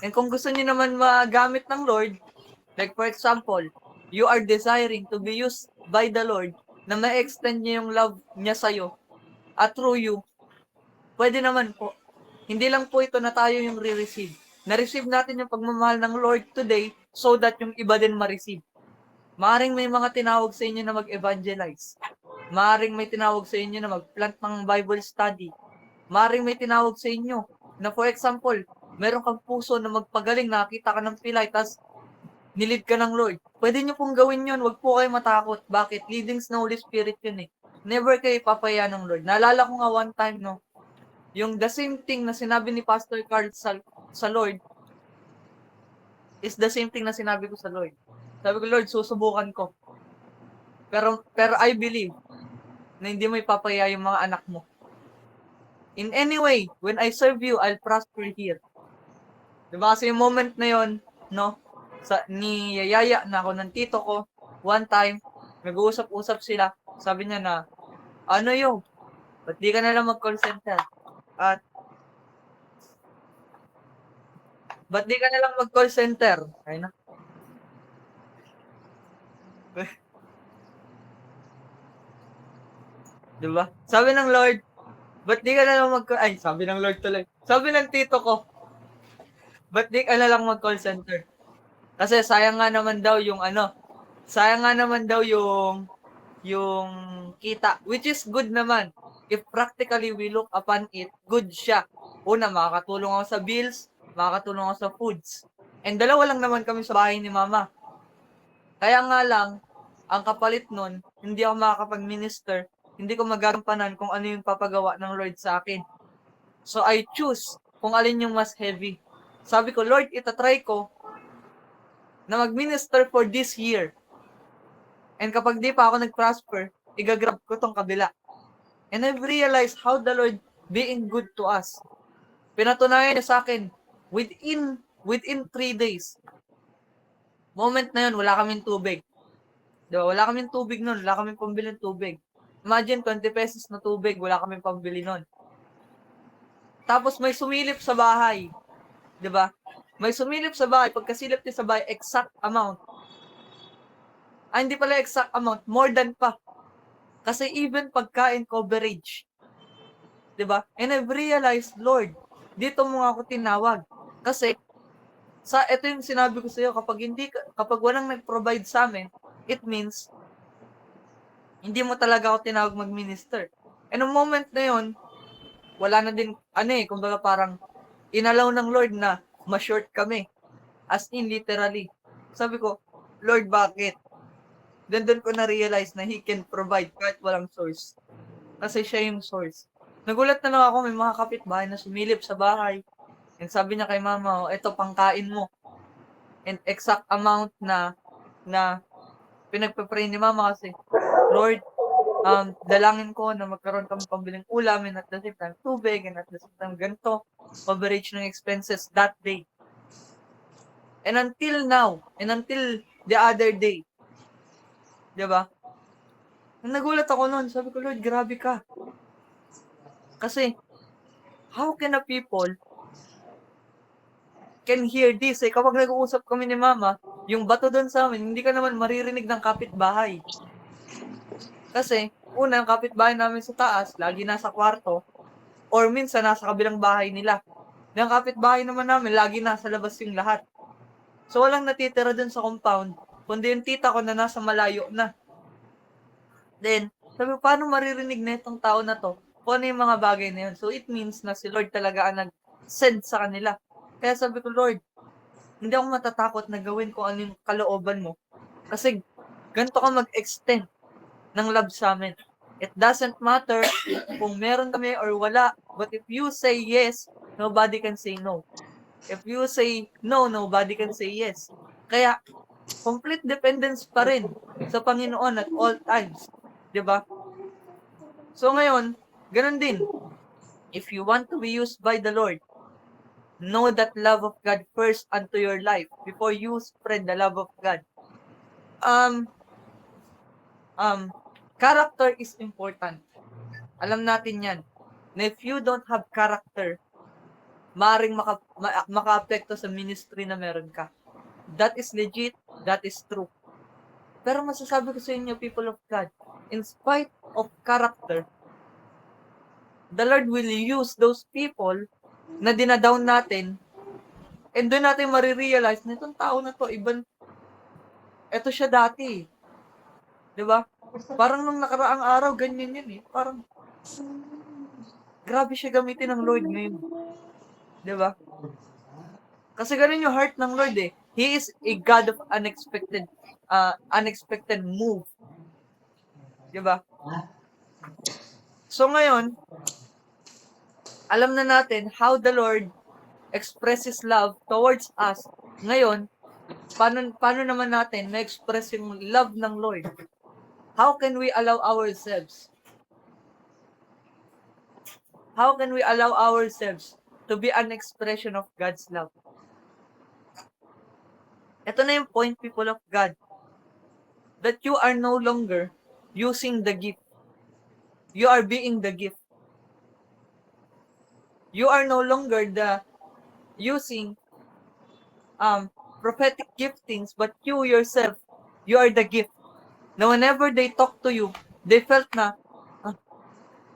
And kung gusto niyo naman magamit ng Lord, like for example, you are desiring to be used by the Lord na ma-extend niya yung love niya sa'yo at through you, pwede naman po. Hindi lang po ito na tayo yung re-receive. Na-receive natin yung pagmamahal ng Lord today so that yung iba din ma-receive. Maaring may mga tinawag sa inyo na mag-evangelize. Maaring may tinawag sa inyo na mag-plant ng Bible study. Maaring may tinawag sa inyo na for example, meron kang puso na magpagaling, nakita ka ng pilay, tas nilid ka ng Lord. Pwede nyo pong gawin yun, wag po kayo matakot. Bakit? Leadings ng Holy Spirit yun eh. Never kayo ipapaya ng Lord. Naalala ko nga one time, no, yung the same thing na sinabi ni Pastor Carl sa Lord is the same thing na sinabi ko sa Lord. Sabi ko, Lord, susubukan ko. Pero I believe na hindi mo ipapaya yung mga anak mo. In any way, when I serve you, I'll prosper here. Diba kasi yung moment na yon, no, ni Yaya na ako ng tito ko, one time, nag-uusap-usap sila, sabi niya na, ano yung, ba't di ka na lang mag-call center? At, ba't di ka na lang mag-call center? Ay na. Diba? Sabi ng Lord, ba't di ka na lang ay, sabi ng Lord tuloy. Sabi ng tito ko, ba't di ka na lang mag-call center? Kasi sayang nga naman daw yung sayang nga naman daw yung kita, which is good naman. If practically we look upon it, good siya. Una, makakatulong ako sa bills, makakatulong ako sa foods. And dalawa lang naman kami sa bahay ni Mama. Kaya nga lang, ang kapalit nun, hindi ako makakapag-minister, hindi ko magagampanan kung ano yung papagawa ng Lord sa akin. So I choose kung alin yung mas heavy. Sabi ko, Lord, itatry ko na mag-minister for this year. And kapag di pa ako nag-prosper, igagrab ko tong kabila. And I've realized how the Lord being good to us. Pinatunayan niya sa akin, within 3 days. Moment na yun, wala kaming tubig. Diba? Wala kaming tubig nun, wala kaming pambili ng tubig. Imagine, 20 pesos na tubig, wala kaming pambili nun. Tapos may sumilip sa bahay. Diba? May sumilip sa bahay, pagkasilip niya sa bahay, exact amount. Hindi pala exact amount, more than pa. Kasi even pagkain coverage. 'Di ba? And I've realized, Lord, dito mo ako tinawag. Kasi ito yung sinabi ko sa iyo, kapag walang nag-provide sa amin, it means hindi mo talaga ako tinawag mag-minister. And ang moment na yon, wala na din kumbaga parang inalaw ng Lord na ma-short kami. As in literally. Sabi ko, Lord, bakit? Doon ko na-realize na He can provide kahit walang source. Kasi siya yung source. Nagulat na lang ako, may mga kapitbahay na sumilip sa bahay. And sabi niya kay mama, ito pangkain mo. And exact amount na pinagpe-pray ni mama kasi, Lord, dalangin ko na magkaroon kami pambiling ulam and at the same time tubig and at the same time ganito, coverage ng expenses that day. And until now, and until the other day, di ba? Nagulat ako noon, sabi ko, Lord, grabe ka. Kasi, how can a people can hear this? Kapag nag-uusap kami ni mama, yung bato doon sa amin, hindi ka naman maririnig ng kapitbahay. Kasi, una, ang kapitbahay namin sa taas, lagi nasa kwarto, or minsan nasa kabilang bahay nila. Yung kapitbahay naman namin, lagi nasa labas yung lahat. So, walang natitira dun sa compound, kundi yung tita ko na nasa malayo na. Then, sabi ko, paano maririnig na itong tao na to? Kung ano yung mga bagay na yun. So, it means na si Lord talaga ang nag-send sa kanila. Kaya sabi ko, Lord, hindi ako matatakot na gawin kung ano yung kalooban mo. Kasi, ganito ka mag-extend ng love sa amin. It doesn't matter kung meron kami or wala. But if you say yes, nobody can say no. If you say no, nobody can say yes. Kaya, complete dependence pa rin sa Panginoon at all times. 'Di ba? So ngayon, ganun din. If you want to be used by the Lord, know that love of God first unto your life before you spread the love of God. Character is important. Alam natin yan. Na if you don't have character, maaaring maka-apekto sa ministry na meron ka. That is legit, that is true. Pero masasabi ko sa inyo, people of God, in spite of character, the Lord will use those people na dinadown natin, and doon natin marirealize na itong tao na to, eto siya dati. Diba? Parang nung nakaraang araw, ganyan yun eh. Parang, grabe siya gamitin ng Lord ngayon. Diba? Kasi ganun yung heart ng Lord eh. He is a God of unexpected move. Diba? So ngayon, alam na natin how the Lord expresses love towards us. Ngayon, paano naman natin na-express yung love ng Lord? How can we allow ourselves? How can we allow ourselves to be an expression of God's love? Ito na yung point, people of God, that you are no longer using the gift. You are being the gift. You are no longer using prophetic giftings, but you yourself, you are the gift. Na whenever they talk to you, they felt na,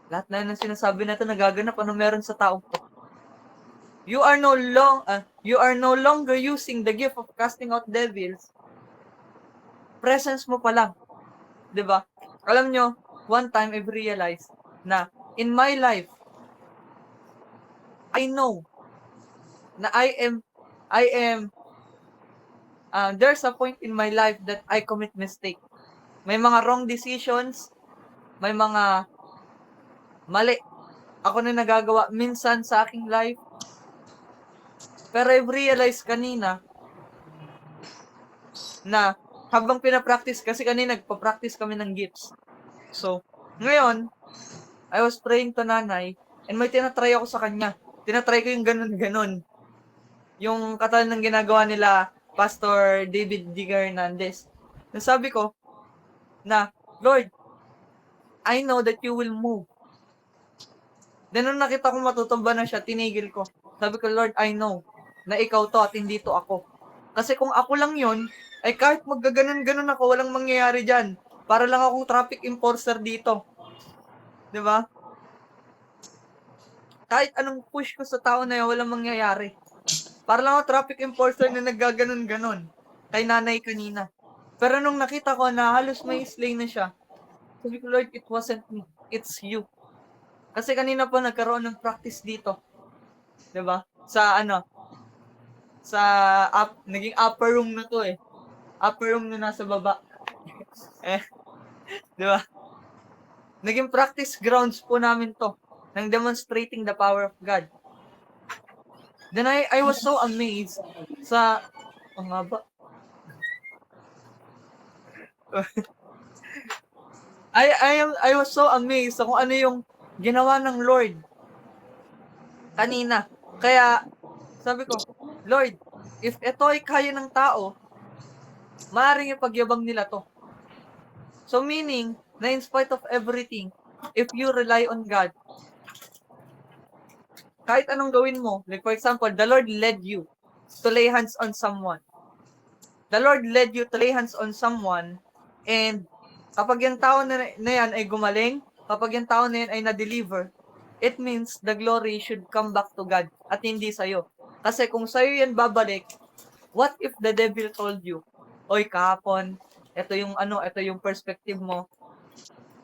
lahat na ng sinasabi natin nagaganap, ano meron sa taong to. You are no longer using the gift of casting out devils. Presence mo pa lang. 'Di ba? Alam nyo, one time I've realized na in my life, I know na there's a point in my life that I commit mistake. May mga wrong decisions, may mga mali ako na nagagawa minsan sa aking life. Pero I've realized kanina na habang pinapractice, kasi kanina nagpa-practice kami ng gifts. So, ngayon, I was praying to nanay, and may tinatry ako sa kanya. Tinatry ko yung ganun-ganun. Yung katulad ng ginagawa nila, Pastor David D. Hernandez. Nasabi ko, na, Lord, I know that you will move. Then nung nakita ko matutumba na siya, tinigil ko. Sabi ko, Lord, I know na ikaw to at hindi to ako. Kasi kung ako lang yon, ay kahit maggaganon-ganon ako, walang mangyayari dyan. Para lang akong traffic enforcer dito. 'Di ba? Kahit anong push ko sa tao na yun, walang mangyayari. Para lang ako traffic enforcer na naggaganon-ganon. Kay nanay kanina. Pero nung nakita ko na halos may slay na siya, sabi ko, Lord, it wasn't me. It's you. Kasi kanina po nagkaroon ng practice dito. 'Di ba? Sa naging upper room na to eh. Upper room na nasa baba. Eh, 'di ba? Naging practice grounds po namin to ng demonstrating the power of God. Then I was so amazed sa ang haba. I was so amazed sa kung ano yung ginawa ng Lord kanina. Kaya sabi ko, Lord, if ito ay kaya ng tao, maaaring ipagyabang nila to. So meaning, na in spite of everything, if you rely on God, kahit anong gawin mo, like for example, the Lord led you to lay hands on someone. The Lord led you to lay hands on someone, and kapag yung tao na yan ay gumaling, kapag yung tao na yan ay na-deliver, it means the glory should come back to God at hindi sa'yo. Kasi kung sa'yo yan babalik, what if the devil told you, oy kahapon, ito yung perspective mo.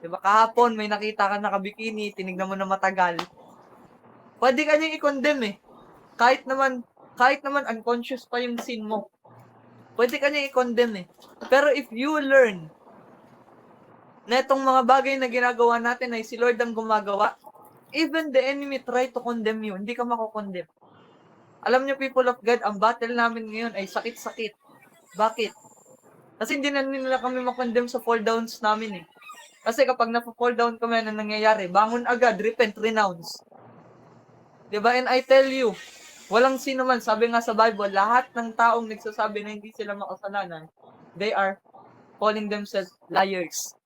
Diba kahapon may nakita ka nakabikini, tinignan mo na matagal. Pwede ka niyang i-condemn eh. Kahit naman unconscious pa yung sin mo. Pwede ka niyang i-condemn eh. Pero if you learn na itong mga bagay na ginagawa natin ay si Lord ang gumagawa, even the enemy try to condemn you, hindi ka makukondemn. Alam niyo, people of God, ang battle namin ngayon ay sakit-sakit. Bakit? Kasi hindi na nila kami makondemn sa fall downs namin eh. Kasi kapag na-fall down kami, ano nangyayari? Bangon agad, repent, renounce. Diba? And I tell you, walang sino man, sabi nga sa Bible, lahat ng taong nagsasabi na hindi sila makasalanan, they are calling themselves liars.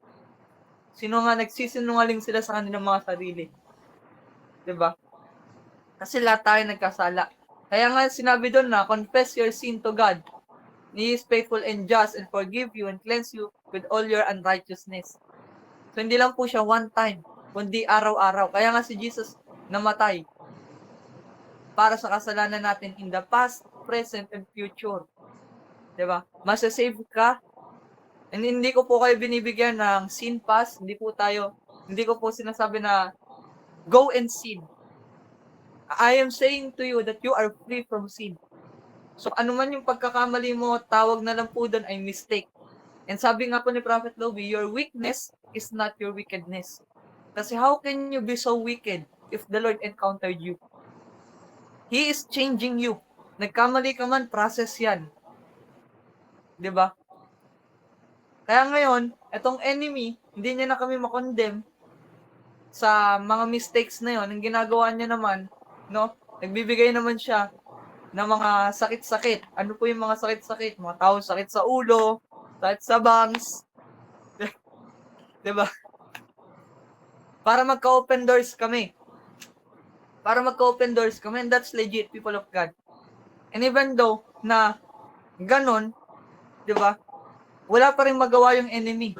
Sino nga nagsisinungaling sila sa kanilang mga sarili. Diba? Kasi lahat tayo nagkasala. Kaya nga sinabi doon na, confess your sin to God. He is faithful and just and forgive you and cleanse you with all your unrighteousness. So, hindi lang po siya one time, kundi araw-araw. Kaya nga si Jesus namatay para sa kasalanan natin in the past, present, and future. Diba? Masasave ka. And hindi ko po kayo binibigyan ng sin pass. Hindi ko po sinasabi na go and sin. I am saying to you that you are free from sin. So, ano man yung pagkakamali mo, tawag na lang po doon ay mistake. And sabi nga po ni Prophet Lobi, your weakness is not your wickedness. Kasi how can you be so wicked if the Lord encountered you? He is changing you. Nagkamali ka man, process yan. 'Di ba? Kaya ngayon, etong enemy, hindi niya na kami makondemn sa mga mistakes na yon. Ang ginagawa niya naman, no? Nagbibigay naman siya ng mga sakit-sakit. Ano po yung mga sakit-sakit? Mga tao sakit sa ulo, sakit sa bangs. 'Di ba? Para magka-open doors kami. And that's legit, people of God. And even though na ganon, 'di ba? Wala pa rin magawa yung enemy.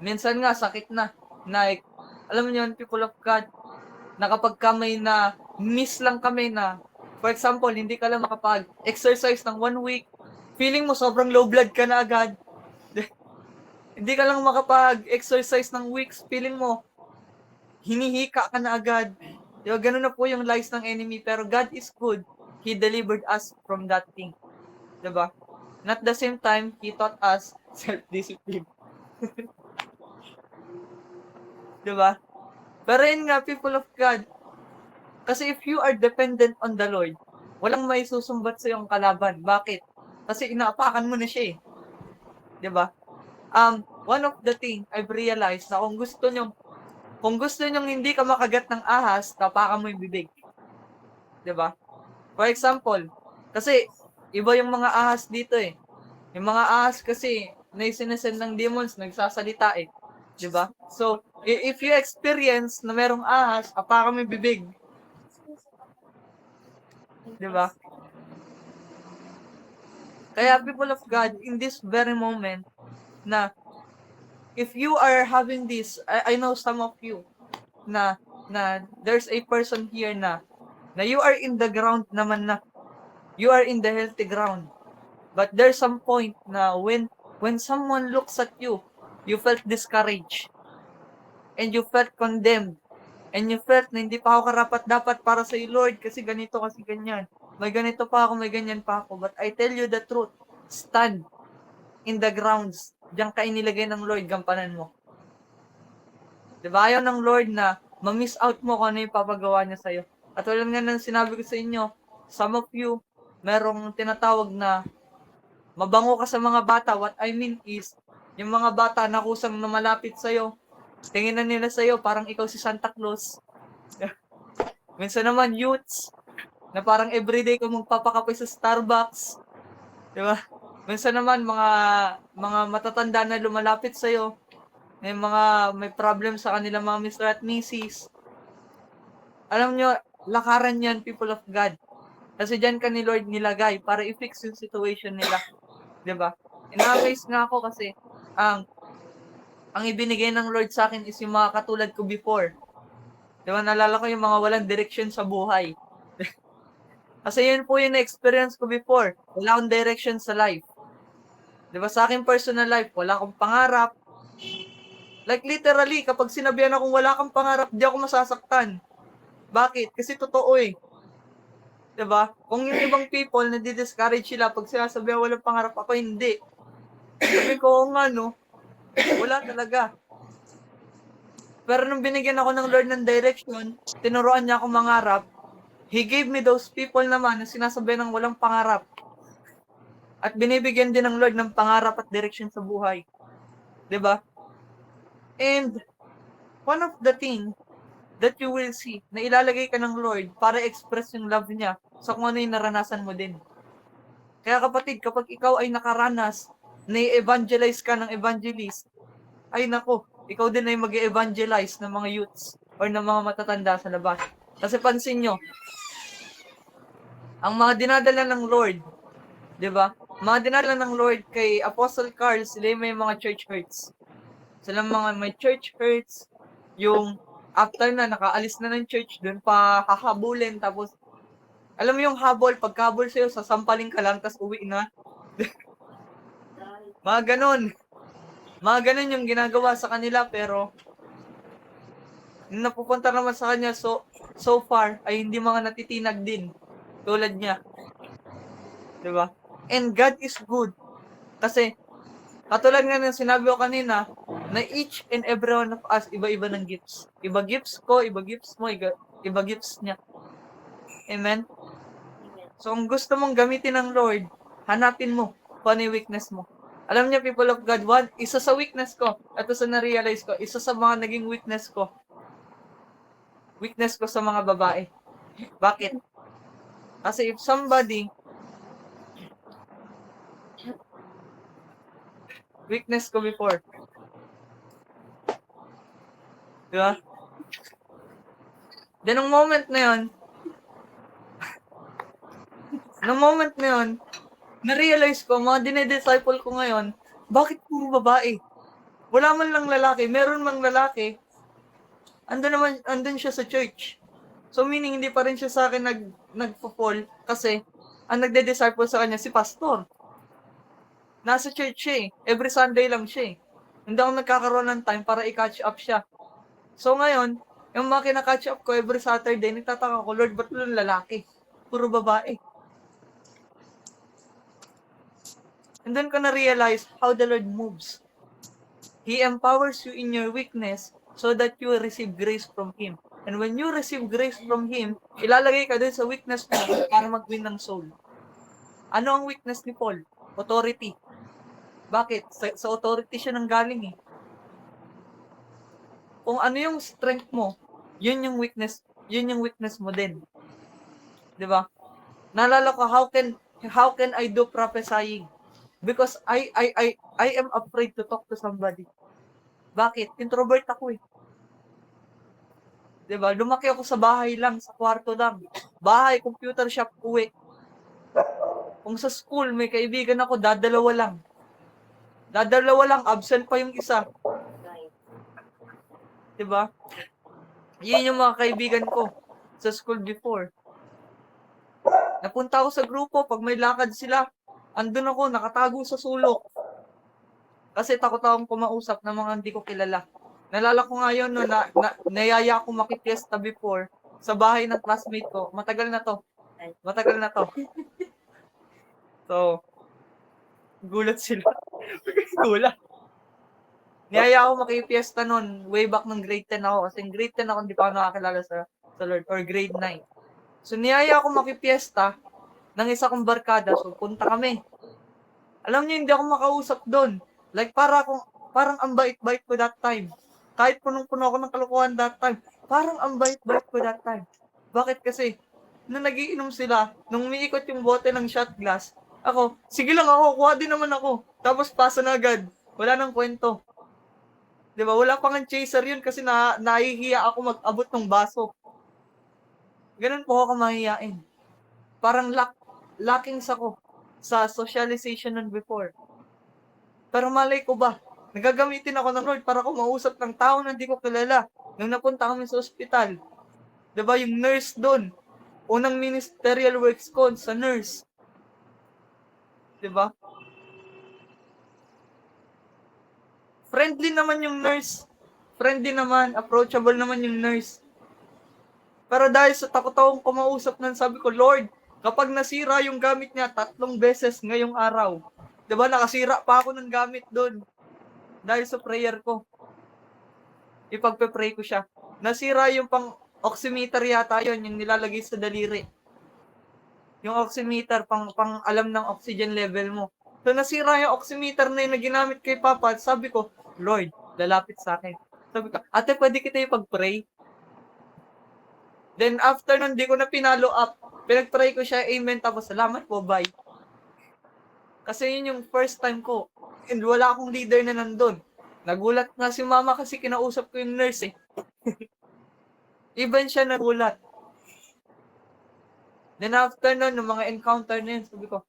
Minsan nga sakit na. Like, alam mo yun, people of God, na kapag may na miss lang kami na, for example, hindi ka lang makapag-exercise ng 1 week, feeling mo sobrang low blood ka na agad. Hindi ka lang makapag-exercise ng weeks, feeling mo hinihika ka na agad. Diba, ganun na po yung lies ng enemy. Pero God is good. He delivered us from that thing. Diba? And at the same time, He taught us self-discipline. Diba? Pero yun nga, people of God, kasi if you are dependent on the Lord, walang may susumbat sa iyong kalaban. Bakit? Kasi inaapakan mo na siya eh. Diba? One of the thing I've realized na kung gusto nyo hindi ka makagat ng ahas, tapakan mo yung bibig. 'Di ba? For example, kasi iba yung mga ahas dito eh. Yung mga ahas kasi na sinesend ng demons, nagsasalita eh. 'Di ba? So, if you experience na merong ahas, tapakan mo yung bibig. 'Di ba? Kaya people of God, in this very moment, na if you are having this, I know some of you, na there's a person here na you are in the ground naman na, you are in the healthy ground. But there's some point na when someone looks at you, you felt discouraged, and you felt condemned, and you felt na hindi pa ako karapat-dapat para sa Lord kasi ganito, kasi ganyan. May ganito pa ako, may ganyan pa ako. But I tell you the truth, stand in the grounds. Diyan ka inilagay ng Lord, gampanan mo. Diba? Ayaw ng Lord na ma-miss out mo kung ano yung papagawa niya sa'yo. At tulad nga ng sinabi ko sa inyo, some of you, merong tinatawag na mabango ka sa mga bata. What I mean is, yung mga bata na kusang na malapit sa'yo, tingin na nila sa'yo, parang ikaw si Santa Claus. Minsan naman, youths, na parang everyday ka magpapakape sa Starbucks. Diba? Minsan naman, mga matatanda na lumalapit sa'yo, may problem sa kanilang mga Mr. at Mrs. Alam nyo, lakaran yan, people of God. Kasi dyan ka ni Lord nilagay para i-fix yung situation nila. Diba? In-amaze nga ako kasi, ang ibinigay ng Lord sa akin is yung mga katulad ko before. Diba? Nalala ko yung mga walang direction sa buhay. Kasi yun po yung na-experience ko before. Wala akong direction sa life. Diba? Sa akin personal life, wala akong pangarap. Like literally, kapag sinabihan akong wala kang pangarap, di ako masasaktan. Bakit? Kasi totoo eh. Diba? Kung yung ibang people, nadi-discourage sila pag sinasabihan walang pangarap, ako hindi. Sabi ko, nga no, wala talaga. Pero nung binigyan ako ng Lord ng direction, tinuruan niya ako mangarap, He gave me those people naman na sinasabihan ng walang pangarap. At binibigyan din ng Lord ng pangarap at direction sa buhay. Diba? And one of the things that you will see na ilalagay ka ng Lord para express yung love niya sa kung ano yung naranasan mo din. Kaya kapatid, kapag ikaw ay nakaranas na i-evangelize ka ng evangelist, ay nako, ikaw din ay mag-evangelize ng mga youths or ng mga matatanda sa labas. Kasi pansin nyo, ang mga dinadala ng Lord, di ba? Mga dinadala ng Lord kay Apostle Carl, sila yung may mga church hurts. Sila mga may church hurts, yung after na, nakaalis na ng church, dun pa hahabulin, tapos, alam mo yung habol, pagkabol sa'yo, sasampalin ka lang, tapos uwi na. Mga ganon. Mga ganon yung ginagawa sa kanila, pero, napupunta naman sa kanya, so far, ay hindi mga natitinag din. Tulad niya. Diba? And God is good. Kasi, katulad nga ng sinabi ko kanina, na each and every one of us, iba-iba ng gifts. Iba gifts ko, iba gifts mo, iba gifts niya. Amen? So, kung gusto mong gamitin ng Lord, hanapin mo kung ano yung weakness mo. Alam niyo, people of God, isa sa weakness ko, at sa na-realize ko, isa sa mga naging weakness ko sa mga babae. Bakit? Kasi if somebody, weakness ko before, di ba? Then, nung moment na yun, na-realize ko, mga dinedisciple ko ngayon, bakit puro babae? Wala man lang lalaki, meron mang lalaki, andun siya sa church. So, meaning, hindi pa rin siya sa akin nagpo-fall kasi ang nagde-disciple sa kanya si pastor. Nasa church siya eh. Every Sunday lang siya eh. Hindi ako nagkakaroon ng time para i-catch up siya. So, ngayon, yung mga kina-catch up ko every Saturday, nagtataka ko, Lord, ba't lang lalaki? Puro babae. And then ko na-realize how the Lord moves. He empowers you in your weakness so that you receive grace from Him. And when you receive grace from Him, ilalagay ka din sa weakness mo para mag-win ng soul. Ano ang weakness ni Paul? Authority. Bakit? Sa authority siya nanggaling eh. Kung ano yung strength mo, yun yung weakness mo din. 'Di ba? Naalala ko, how can I do prophesying? Because I am afraid to talk to somebody. Bakit? Introvert ako eh. 'Di ba? Lumaki ako sa bahay lang, sa kwarto lang. Bahay, computer shop, uwi. Kung sa school, may kaibigan ako, dadalawa lang. Dadalawa lang, absent pa yung isa. Diba? Yun yung mga kaibigan ko sa school before. Napunta ako sa grupo, pag may lakad sila, andun ako, nakatago sa sulok. Kasi takot akong kumausap ng mga hindi ko kilala. Nalala ko nga yun, no, nayaya ako makipiesta before sa bahay ng classmate ko. Matagal na to. Matagal na to. So, gulat sila. Gulat. Niyaya ako makipiesta nun, way back ng grade 10 ako. Kasi grade 10 ako, hindi pa ako nakakilala sa Lord. Or grade 9. So, niyaya ako makipiesta ng isa kong barkada. So, punta kami. Alam niyo, hindi ako makausap doon. Like, parang ang bait-bait ko that time. Kahit punong-puno ako ng kalokohan that time. Parang ang bait-bait ko that time. Bakit kasi? Nung nagiinom sila, nung umiikot yung bote ng shot glass, ako, sige lang ako, kuha din naman ako. Tapos pasa na agad. Wala nang kwento. Diba? Wala pang chaser yun kasi nahihiya ako mag-abot ng baso. Ganun po ako mahihiyain. Parang lacking ko sa socialization nun before. Pero malay ko ba, nagagamitin ako ng Lord para kumausap ng tao na hindi ko kilala. Nung napunta kami sa ospital, diba yung nurse doon, unang ministerial works ko sa nurse. Diba? Friendly naman yung nurse. Friendly naman, approachable naman yung nurse. Pero dahil sa takot akong kumausap nun, sabi ko, Lord, kapag nasira yung gamit niya 3 beses ngayong araw, diba nakasira pa ako ng gamit doon. Dahil sa prayer ko. Ipagpe-pray ko siya. Nasira yung pang oximeter yata yun, yung nilalagay sa daliri. Yung oximeter, pang alam ng oxygen level mo. So nasira yung oximeter na yun na ginamit kay Papa. Sabi ko, Lord, lalapit sa akin. Sabi ko, ate, pwede kita ipag-pray? Then after nun, di ko na pinalo up. Pinag-pray ko siya, amen, tapos salamat po, bye. Kasi yun yung first time ko. And wala akong leader na nandun. Nagulat nga si mama kasi kinausap ko yung nurse eh. Even siya nagulat. Then after nun, ng mga encounter na yun, sabi ko,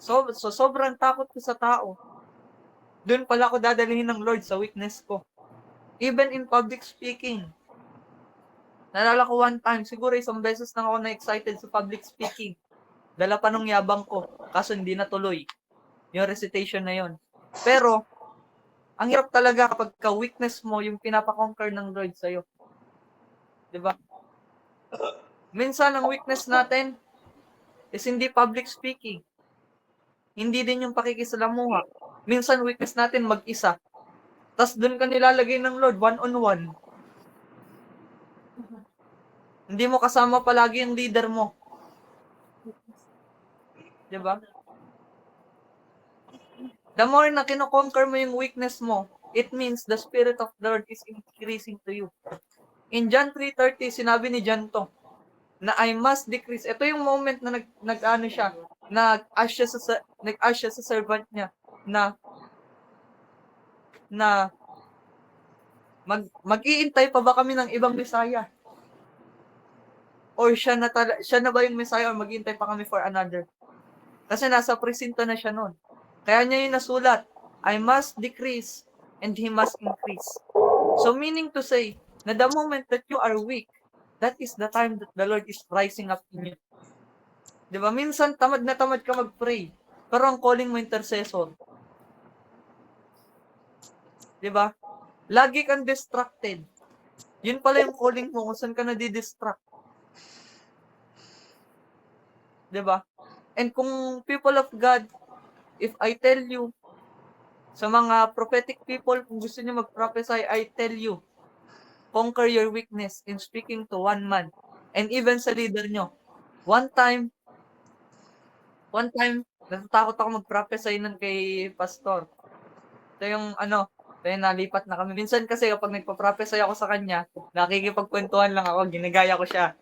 so sobrang takot ko sa tao. Doon pala ako dadalhin ng Lord sa weakness ko. Even in public speaking. Nalala ko one time, siguro isang beses na ako na-excited sa public speaking. Dala pa nung yabang ko, kaso hindi natuloy. Yung recitation na yon. Pero, ang hirap talaga kapag ka-weakness mo yung pinapakonquer ng Lord sa'yo. Diba? Minsan, ang weakness natin is hindi public speaking. Hindi din yung pakikisalamuha. Minsan, weakness natin mag-isa. Tapos doon ka nilalagay ng Lord, one-on-one. Hindi mo kasama palagi yung leader mo. Diba? The more na kinoconquer mo yung weakness mo, it means the Spirit of the Lord is increasing to you. In John 3:30, sinabi ni John to, na I must decrease. Ito yung moment na nag-ano siya, nag-ask siya sa servant niya na mag-iintay pa ba kami ng ibang Messiah? Or siya na ba yung Messiah or mag-iintay pa kami for another? Kasi nasa presinto na siya noon. Kaya niya yung nasulat, I must decrease and He must increase. So meaning to say, na the moment that you are weak, that is the time that the Lord is rising up in you. Diba? Minsan, tamad na tamad ka mag-pray. Pero ang calling mo intercessor. Diba? Lagi kang distracted. Yun pala yung calling mo kung saan ka nadidistract. Diba? And kung people of God, if I tell you, sa mga prophetic people, kung gusto niyo mag-prophesy, I tell you, conquer your weakness in speaking to one man. And even sa leader nyo. One time, natatakot ako mag-prophesy nun kay pastor. Ito yung kaya nalipat na kami. Minsan kasi kapag nagpa-prophesy ako sa kanya, nakikipagkwentuhan lang ako, ginagaya ko siya.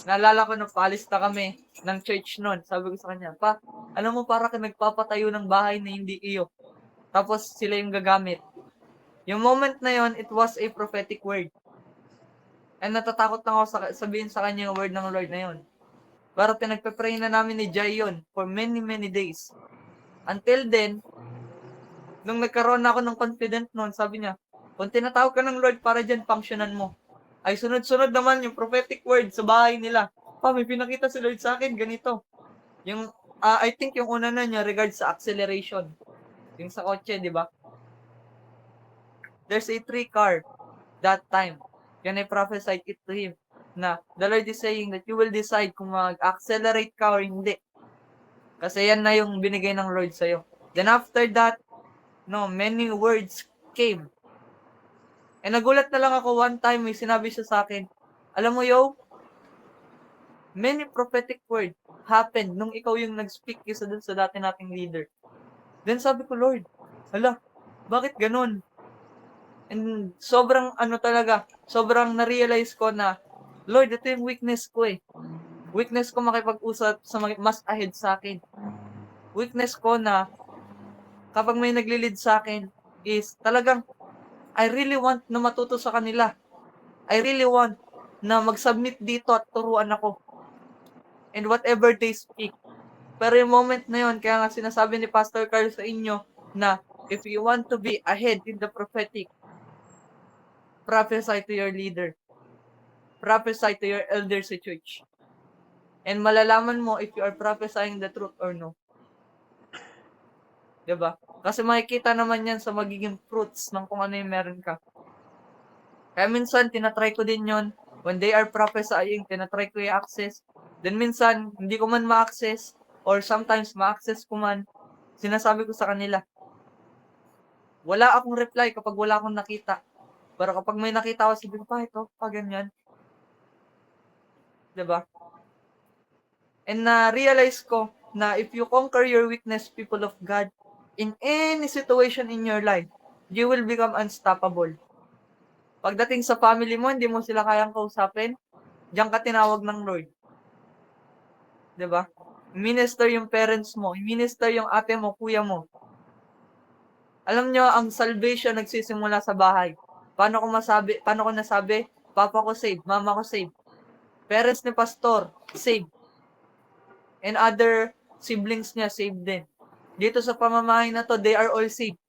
Naalala ko nung paalis na kami ng church nun. Sabi ko sa kanya, Pa, alam mo para ka nagpapatayo ng bahay na hindi iyo. Tapos sila yung gagamit. Yung moment na yon, it was a prophetic word. And natatakot lang ako sabihin sa kanya yung word ng Lord na yon. Para pinagpe-pray na namin ni Jai yun for many, many days. Until then, nung nagkaroon na ako ng confident noon, sabi niya, kung tinatawag ka ng Lord para dyan, funksyonan mo. Ay sunod-sunod naman yung prophetic word sa bahay nila. May pinakita si Lord sa akin, ganito. Yung, I think yung una na niya regards sa acceleration. Yung sa kotse, di ba? There's a 3-car that time. Can I prophesied it to him na the Lord is saying that you will decide kung mag-accelerate ka or hindi. Kasi yan na yung binigay ng Lord sa'yo. Then after that, many words came. And nagulat na lang ako one time, may sinabi siya sa akin, alam mo many prophetic words happened nung ikaw yung nag-speak isa dun sa dati nating leader. Then sabi ko, Lord, bakit ganun? And sobrang na-realize ko na, Lord, ito yung weakness ko eh. Weakness ko makipag-usap sa mas ahead sa akin. Weakness ko na kapag may nagli-lead sa akin is talagang I really want na matuto sa kanila. I really want na mag-submit dito at turuan ako. And whatever they speak. Pero yung moment na yun, kaya nga sinasabi ni Pastor Carl sa inyo na if you want to be ahead in the prophetic, prophesy to your leader. Prophesy to your elders sa church. And malalaman mo if you are prophesying the truth or no. Diba? Kasi makikita naman yan sa magiging fruits ng kung ano yung meron ka. Kaya minsan, tinatry ko din yon. When they are prophesying, tinatry ko i-access. Then minsan, hindi ko man ma-access. Or sometimes, ma-access ko man. Sinasabi ko sa kanila. Wala akong reply kapag wala akong nakita. Pero kapag may nakita ako, sabi ko, ito, ganyan. Diba? And na-realize ko na if you conquer your weakness, people of God, in any situation in your life, you will become unstoppable. Pagdating sa family mo, hindi mo sila kayang kausapin, diyan ka tinawag ng Lord. Diba? Minister yung parents mo, minister yung ate mo, kuya mo. Alam nyo, ang salvation nagsisimula sa bahay. Paano ko nasabi? Papa ko saved, mama ko saved. Parents ni pastor, saved. And other siblings niya, saved din. Dito sa pamamahay na to, they are all saved.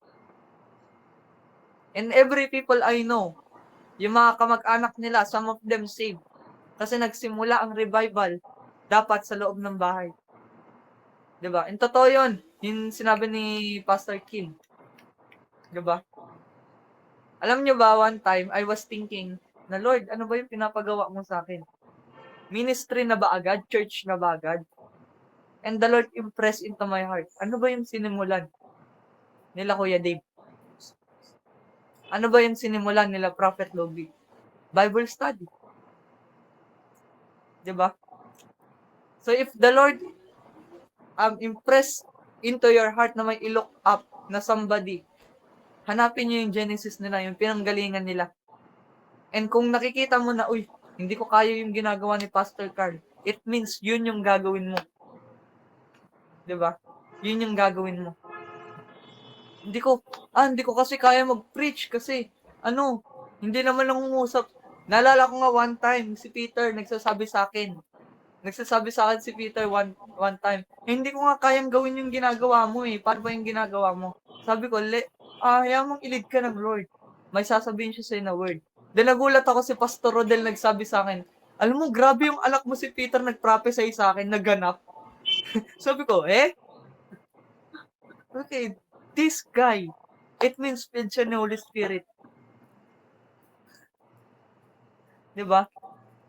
And every people I know, yung mga kamag-anak nila, some of them saved. Kasi nagsimula ang revival dapat sa loob ng bahay. Diba? And totoo yun. Yung sinabi ni Pastor Kim. Diba? Alam nyo ba, one time, I was thinking, na Lord, ano ba yung pinapagawa mo sa akin? Ministry na ba agad? Church na ba agad? And the Lord impressed into my heart. Ano ba yung sinimulan nila Kuya Dave? Ano ba yung sinimulan nila Prophet Logie? Bible study. Diba? So if the Lord impress into your heart na may i-look up na somebody, hanapin nyo yung Genesis nila, yung pinanggalingan nila. And kung nakikita mo na, hindi ko kaya yung ginagawa ni Pastor Carl, it means yun yung gagawin mo. Diba? Yun yung gagawin mo. Hindi ko kasi kaya mag-preach kasi, hindi naman nangungusap. Naalala ko nga one time, si Peter nagsasabi sa akin si Peter one time, hindi ko nga kayang gawin yung ginagawa mo eh. Paano ba yung ginagawa mo? Sabi ko, hayaan mong ilid ka ng Lord. May sasabihin siya sa'yo na word. Then nagulat ako si Pastor Rodel nagsabi sa akin, alam mo, grabe yung anak mo si Peter nag-prophesy sa akin, nagganap. Sabi ko, okay, this guy, it means filled siya ni Holy Spirit. Diba?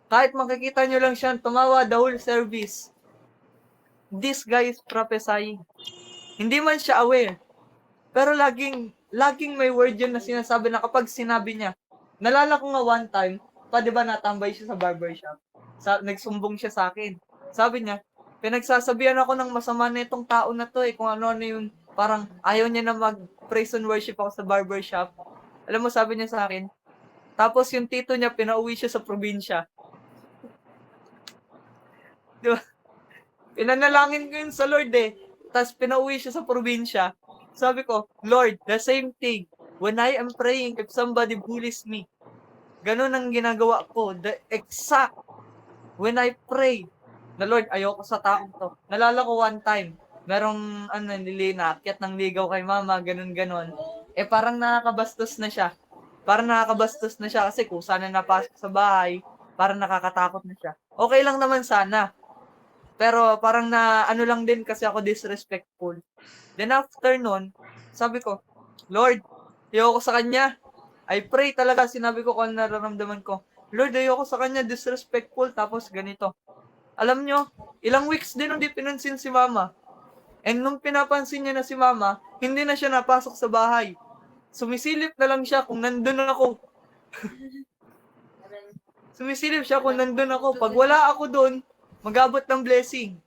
Kahit makikita nyo lang siya tumawa the whole service, this guy is prophesying. Hindi man siya aware. Pero laging may word yun na sinasabi na kapag sinabi niya. Nalala ko nga one time, diba natambay siya sa barbershop. Nagsumbong siya sa akin. Sabi niya, pinagsasabihan ako ng masama na itong tao na to kung ano yung parang ayaw niya na mag-praise and worship ako sa barbershop. Alam mo, sabi niya sa akin, tapos yung tito niya, pinauwi siya sa probinsya. Diba? Pinanalangin ko yun sa Lord Tapos pinauwi siya sa probinsya. Sabi ko, Lord, the same thing. When I am praying, if somebody bullies me, ganun ang ginagawa ko. The exact, when I pray, na Lord, ayoko sa taong to. Nalala ko one time, merong naakyat ng ligaw kay mama, ganun-ganon. Parang nakakabastos na siya. Parang nakakabastos na siya kasi kung sana napasok sa bahay, parang nakakatakot na siya. Okay lang naman sana. Pero parang lang din kasi ako disrespectful. Then after nun, sabi ko, Lord, ayoko sa kanya. I pray talaga, sinabi ko kung ano nararamdaman ko. Lord, ayoko sa kanya, disrespectful, tapos ganito. Alam nyo, ilang weeks din hindi pinansin si mama. And nung pinapansin niya na si mama, hindi na siya napasok sa bahay. Sumisilip na lang siya kung nandun ako. Sumisilip siya kung nandun ako. Pag wala ako doon, mag-abot ng blessing.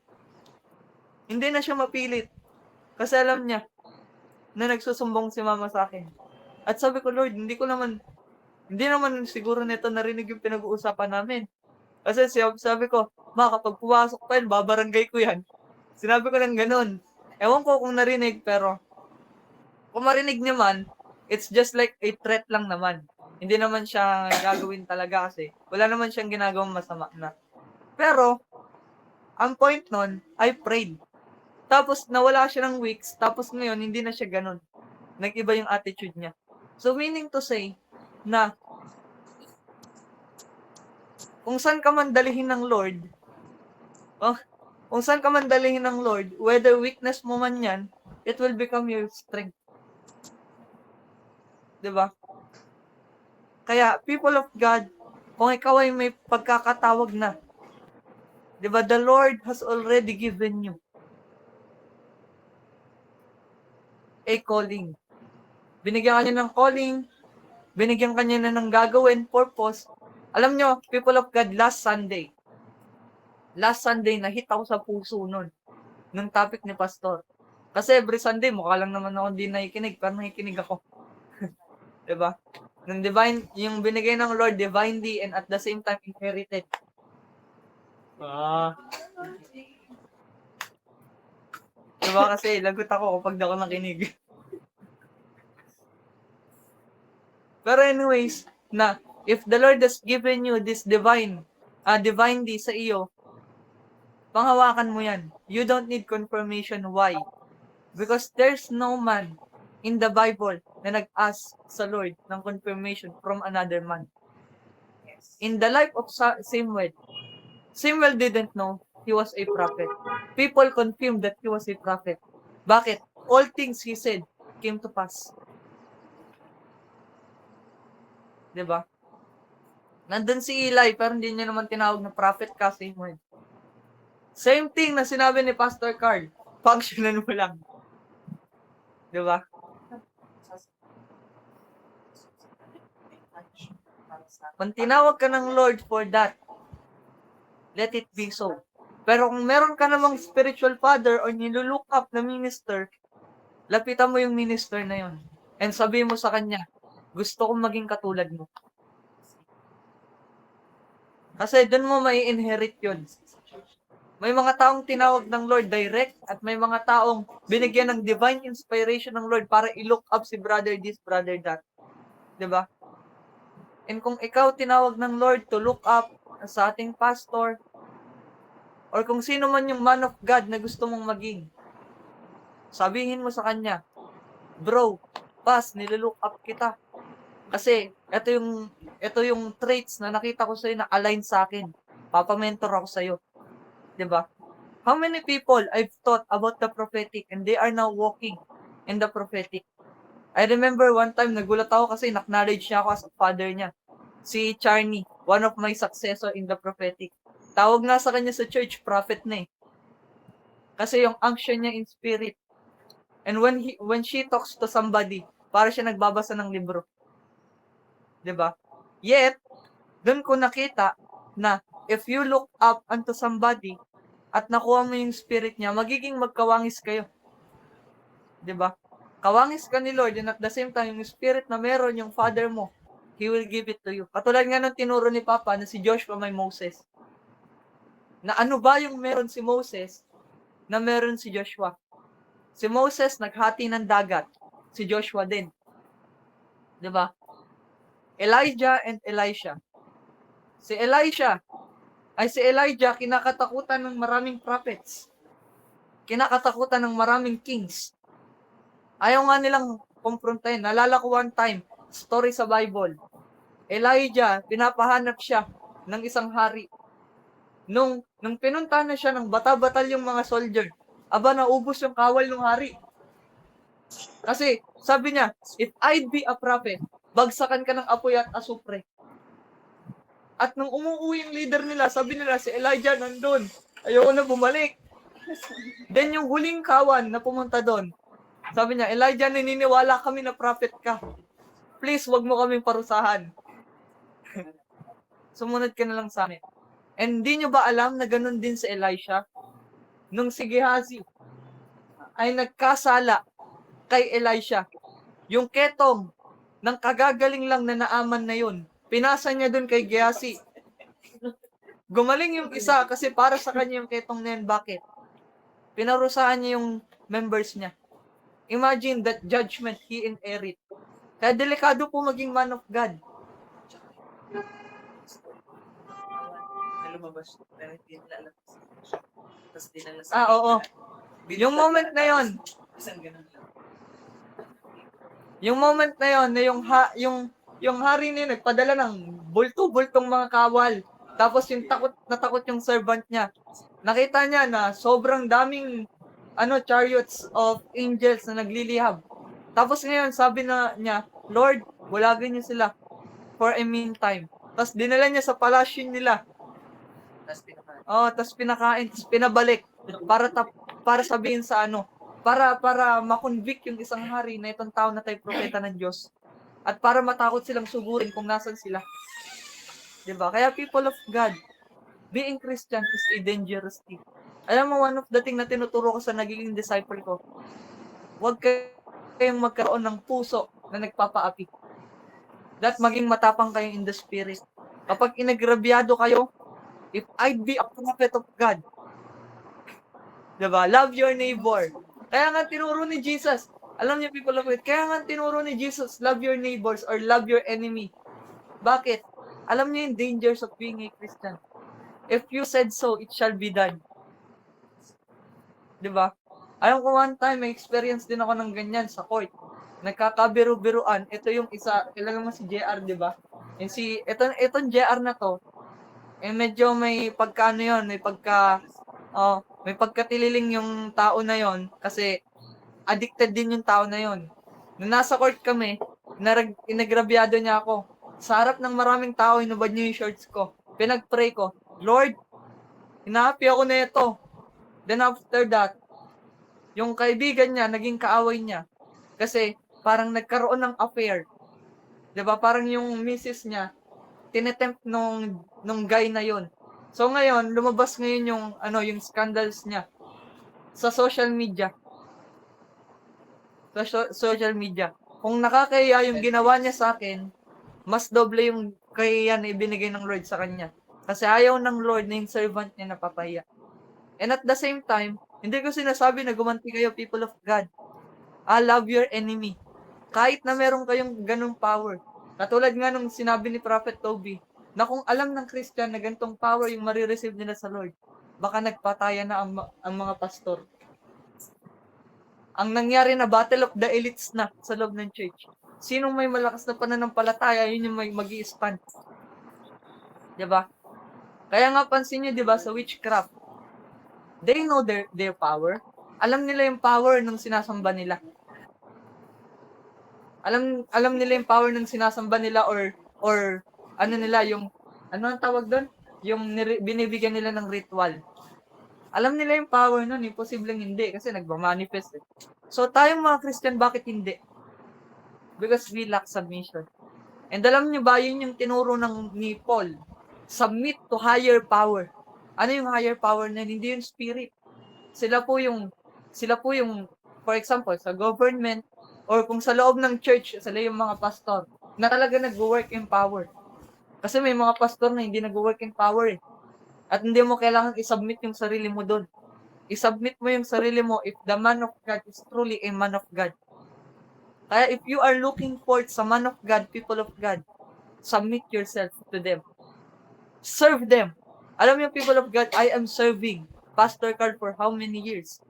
Hindi na siya mapilit. Kasi alam niya na nagsusumbong si mama sa akin. At sabi ko, Lord, hindi naman siguro nito narinig yung pinag-uusapan namin. Kasi sabi ko, ma, kapag pumasok pa yun, babarangay ko yan. Sinabi ko lang ganun. Ewan ko kung narinig, pero kung marinig naman, it's just like a threat lang naman. Hindi naman siya gagawin talaga kasi wala naman siyang ginagawang masama na. Pero, ang point nun, I prayed. Tapos, nawala siya ng weeks, tapos ngayon, hindi na siya ganun. Nag-iba yung attitude niya. So, meaning to say, na kung saan ka man dalihin ng Lord, kung saan ka man dalihin ng Lord, whether weakness mo man yan, it will become your strength. Diba? Kaya, people of God, kung ikaw ay may pagkakatawag na, diba, the Lord has already given you a calling. Binigyan ka niya ng calling, binigyan ka niya na ng gagawin, purpose. Alam nyo, people of God, last Sunday, nahit ako sa puso nun, ng topic ni Pastor. Kasi every Sunday, mukha lang naman ako hindi nakikinig, pero nakikinig ako. Diba? Ng divine, yung binigay ng Lord, divinely, and at the same time, inherited. Diba kasi, lagot ako kapag di ako nakinig. Pero anyways, na, if the Lord has given you this divinely sa iyo, panghawakan mo yan. You don't need confirmation. Why? Because there's no man in the Bible na nag-ask sa Lord ng confirmation from another man. In the life of Samuel didn't know he was a prophet. People confirmed that he was a prophet. Bakit? All things he said came to pass. Diba? Nandun si Eli, pero hindi niya naman tinawag na prophet kasi Samuel. Same thing na sinabi ni Pastor Carl. Functionan mo lang. Diba? Kung tinawag ka ng Lord for that, let it be so. Pero kung meron ka namang spiritual father or nilulook up na minister, lapitan mo yung minister na yon. And sabihin mo sa kanya, gusto kong maging katulad mo. Kasi doon mo may inherit yun. May mga taong tinawag ng Lord direct at may mga taong binigyan ng divine inspiration ng Lord para i-look up si brother this, brother that. Diba? And kung ikaw tinawag ng Lord to look up sa ating pastor, or kung sino man yung man of God na gusto mong maging, sabihin mo sa kanya, bro, pas, nililook up kita. Kasi, ito yung traits na nakita ko sa'yo na align sa akin. Papamentor ako sa'yo. Diba? How many people I've taught about the prophetic and they are now walking in the prophetic? I remember one time, nagulat ako kasi acknowledge niya ako as a father niya. Si Charney, one of my successor in the prophetic. Tawag nga sa kanya sa church, prophet na eh. Kasi yung unction niya in spirit. And when she talks to somebody, para siya nagbabasa ng libro. 'Di ba? Yet, doon ko nakita na if you look up unto somebody at nakuha mo yung spirit niya, magiging magkawangis kayo. 'Di ba? Kawangis ka ni Lord and at the same time, yung spirit na meron yung father mo, He will give it to you. Katulad nga ng tinuro ni Papa na si Joshua may Moses. Na ano ba yung meron si Moses na meron si Joshua? Si Moses naghati ng dagat. Si Joshua din. 'Di ba? Elijah and Elisha. Si Elisha, ay si Elijah kinakatakutan ng maraming prophets. Kinakatakutan ng maraming kings. Ayaw nga nilang kumprontahin. Nalala ko one time, story sa Bible. Elijah, pinapahanap siya ng isang hari. Nung pinunta na siya ng bata-batal yung mga soldier, aba naubos yung kawal ng hari. Kasi sabi niya, if I'd be a prophet, bagsakan ka ng apoy at asupre. At nung umuwi yung leader nila, sabi nila si Elijah nandun. Ayoko na bumalik. Then yung huling kawan na pumunta doon, sabi niya, Elijah, naniniwala kami na prophet ka. Please, wag mo kaming parusahan. Sumunod ka na lang sa amin. And hindi nyo ba alam na ganun din si Elisha? Nung si Gehazi ay nagkasala kay Elisha, yung ketong ng kagagaling lang na naaman na yun, pinasa niya dun kay Gehazi. Gumaling yung isa kasi para sa kanya yung ketong na yun. Bakit? Pinarusahan niya yung members niya. Imagine that judgment he inherit. Kaya delikado po maging man of God. Na lumabas, pero hindi nila alam. Tapos dinala sa Oo. Yung moment na yon, isang ganun lang. yung moment na yon na yung hari niya nagpadala ng bulto-bultong mga kawal. Tapos yung takot yung servant niya. Nakita niya na sobrang daming chariots of angels na naglilihab. Tapos ngayon sabi na niya, Lord, bulagin niyo sila for a meantime. Tapos dinala niya sa palasyo nila. Tapos pinakain. Tapos pinakain, tapos pinabalik para sabihin sa para ma-convict yung isang hari na itong tao na tayo propeta ng Diyos. At para matakot silang sugurin kung nasan sila. 'Di ba? Kaya people of God, being Christian is a dangerous thing. Alam mo, one of the thing na tinuturo ko sa nagiging disciple ko, huwag kayong magkaroon ng puso na nagpapaapi. That maging matapang kayo in the spirit. Kapag inagrabyado kayo, if I'd be a prophet of God, diba? Love your neighbor. Kaya nga tinuro ni Jesus, alam niyo people of God, kaya nga tinuro ni Jesus, love your neighbors or love your enemy. Bakit? Alam niyo yung dangers of being a Christian. If you said so, it shall be done. Diba? Alam ko one time, may experience din ako ng ganyan sa court. Nagkakabiru-biruan. Ito yung isa, kilala mo si JR, diba? Yung itong JR na to, medyo may pagkaano yon, may pagkatililing yung tao na yon kasi addicted din yung tao na yon. Nung nasa court kami, inagrabyado niya ako. Sa harap ng maraming tao, hinubad niya yung shorts ko. Pinag-pray ko, Lord, hinahapi ako na ito. Then after that, yung kaibigan niya, naging kaaway niya. Kasi parang nagkaroon ng affair. 'Di ba? Parang yung misis niya, tinetempt nung guy na yon. So ngayon, lumabas ngayon yung scandals niya sa social media. Sa social media. Kung nakakaya yung ginawa niya sa akin, mas doble yung kaya na ibinigay ng Lord sa kanya. Kasi ayaw ng Lord na yung servant niya napapahiya. And at the same time, hindi ko sinasabi na gumanti kayo, people of God. Love your enemy. Kahit na meron kayong ganung power. Katulad nga nung sinabi ni Prophet Toby, na kung alam ng Christian na ganitong power yung marireceive nila sa Lord, baka nagpataya na ang mga pastor. Ang nangyari na battle of the elites na sa loob ng church. Sinong may malakas na pananampalataya, yun yung may mag-i-stand. Diba? Kaya nga pansin nyo, diba, sa witchcraft, they know their power. Alam nila yung power ng sinasamba nila. Alam nila yung power ng sinasamba nila or ano nila yung ano ang tawag doon? Yung binibigyan nila ng ritual. Alam nila yung power nun, imposibleng hindi kasi nagma-manifest eh. So tayong mga Christian, bakit hindi? Because we lack submission. And alam niyo ba, yun yung tinuro ni Paul, submit to higher power. Ano yung higher power na hindi yung spirit. Sila po yung, for example, sa government, or kung sa loob ng church, sila yung mga pastor, na talaga nag-work in power. Kasi may mga pastor na hindi nag-work in power eh. At hindi mo kailangan i-submit yung sarili mo doon. I-submit mo yung sarili mo if the man of God is truly a man of God. Kaya if you are looking for sa man of God, people of God, submit yourself to them. Serve them. Alam niyo, people of God, I am serving Pastor Carl for how many years?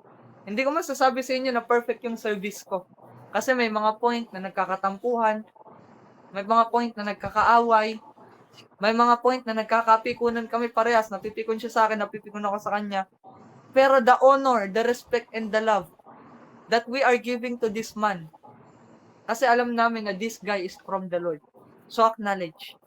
Hindi ko masasabi sa inyo na perfect yung service ko. Kasi may mga point na nagkakatampuhan, may mga point na nagkakaaway, may mga point na nagkakapikunan kami parehas, napipikon siya sa akin, napipikon ako sa kanya. Pero the honor, the respect, and the love that we are giving to this man, kasi alam namin na this guy is from the Lord. So acknowledge.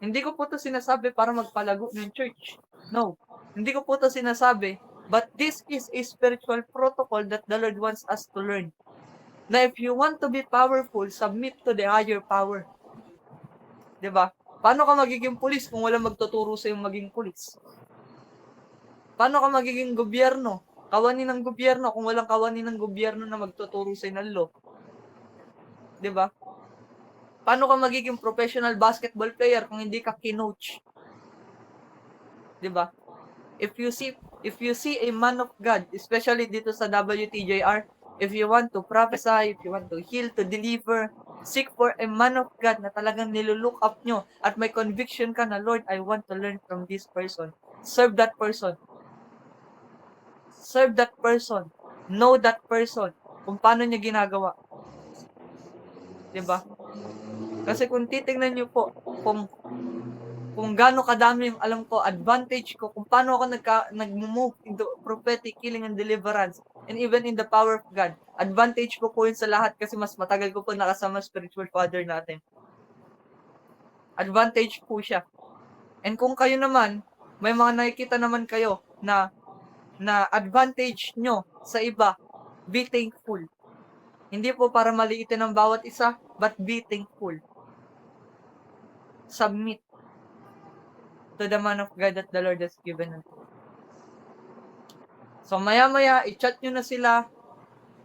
Hindi ko po to sinasabi para magpalago ng church. No. Hindi ko po to sinasabi, but this is a spiritual protocol that the Lord wants us to learn. Na if you want to be powerful, submit to the higher power. 'Di ba? Paano ka magiging pulis kung wala magtuturo sa yung maging pulis? Paano ka magiging gobyerno? Kawani ng gobyerno kung walang kawani ng gobyerno na magtuturo sa ng law. 'Di ba? Paano ka magiging professional basketball player kung hindi ka kinoach? 'Di ba? If you see a man of God, especially dito sa WTJR, if you want to prophesy, if you want to heal, to deliver, seek for a man of God na talagang nilulook up nyo at may conviction ka na, Lord, I want to learn from this person. Serve that person. Serve that person. Know that person. Kung paano niya ginagawa. 'Di ba? Kasi kung titingnan niyo po, kung gaano kadami yung alam ko, advantage ko, kung paano ako nag-move into prophetic healing and deliverance, and even in the power of God, advantage ko po yun sa lahat kasi mas matagal ko po nakasama spiritual father natin. Advantage po siya. And kung kayo naman, may mga nakikita naman kayo na advantage nyo sa iba, be thankful. Hindi po para maliitin ang bawat isa, but be thankful. Submit to the man of God that the Lord has given unto you. So, maya-maya, i-chat nyo na sila,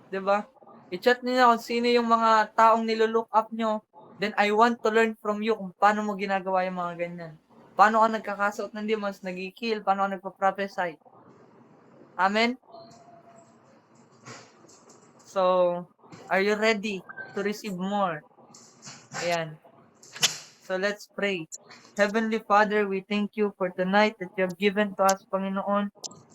'di ba? I-chat nyo na kung sino yung mga taong nilulook up nyo. Then, I want to learn from you kung paano mo ginagawa yung mga ganyan. Paano ka nagkakasuot ng demons, nag-i-kill, paano ka nagpa-prophesy. Amen? So, are you ready to receive more? Ayan. So, let's pray. Heavenly Father, we thank you for tonight that you have given to us, Panginoon.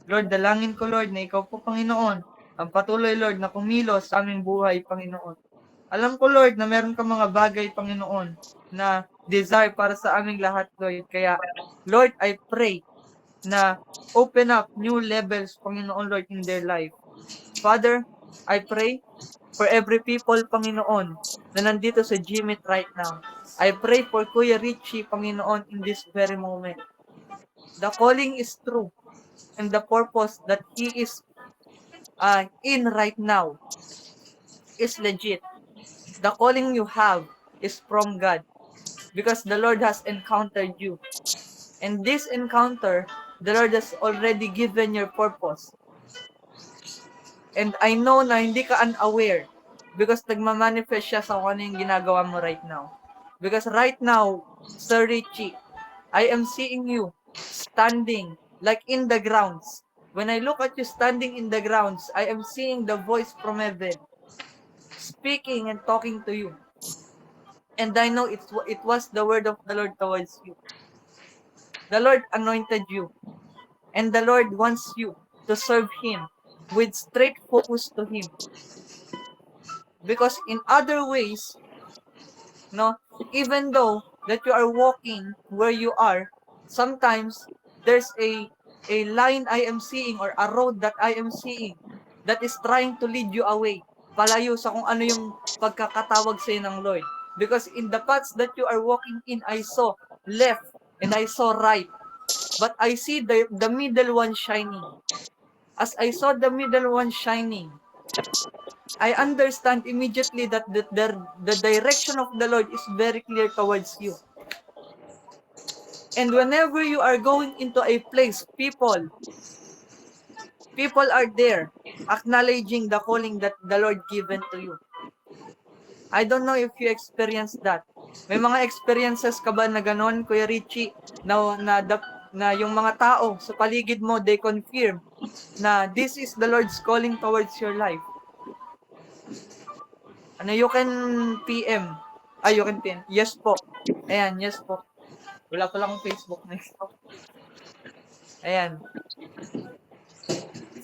Lord, dalangin ko, Lord, na ikaw po, Panginoon, ang patuloy, Lord, na kumilos sa aming buhay, Panginoon. Alam ko, Lord, na meron ka mga bagay, Panginoon, na desire para sa aming lahat, Lord. Kaya, Lord, I pray na open up new levels, Panginoon, Lord, in their life. Father, I pray for every people, Panginoon, na nandito sa GMIT right now. I pray for Kuya Richie, Panginoon, in this very moment. The calling is true, and the purpose that he is in right now is legit. The calling you have is from God, because the Lord has encountered you. And this encounter, the Lord has already given your purpose. And I know na hindi ka unaware because nagmamanifest siya sa kung ano yung ginagawa mo right now. Because right now, Sir Richie, I am seeing you standing like in the grounds. When I look at you standing in the grounds, I am seeing the voice from heaven speaking and talking to you. And I know it was the word of the Lord towards you. The Lord anointed you. And the Lord wants you to serve Him with straight focus to Him. Because in other ways, no, even though that you are walking where you are, sometimes there's a line I am seeing or a road that I am seeing that is trying to lead you away, palayo sa kung ano yung pagkakatawag sa ng Lord. Because in the paths that you are walking in, I saw left and I saw right. But I see the middle one shining. As I saw the middle one shining, I understand immediately that the direction of the Lord is very clear towards you. And whenever you are going into a place, people are there acknowledging the calling that the Lord given to you. I don't know if you experienced that. May mga experiences ka ba na ganon, Kuya Richie, na yung mga tao sa paligid mo, they confirm na this is the Lord's calling towards your life? Ano, you can PM. You can PM. Yes po. Ayan, yes po. Wala pala akong Facebook na ito. Ayan.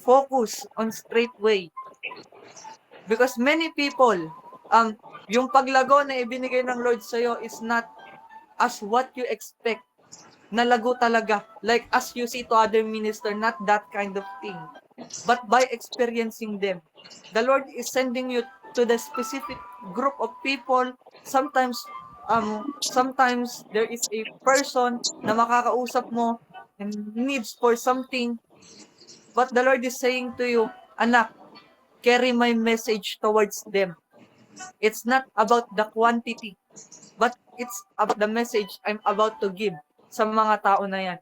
Focus on straight way. Because many people, yung paglago na ibinigay ng Lord sa'yo is not as what you expect. Nalago talaga. Like as you see to other minister, not that kind of thing. But by experiencing them. The Lord is sending you to the specific group of people. Sometimes there is a person na makakausap mo and needs for something. But the Lord is saying to you, anak, carry my message towards them. It's not about the quantity, but it's about the message I'm about to give sa mga tao na yan.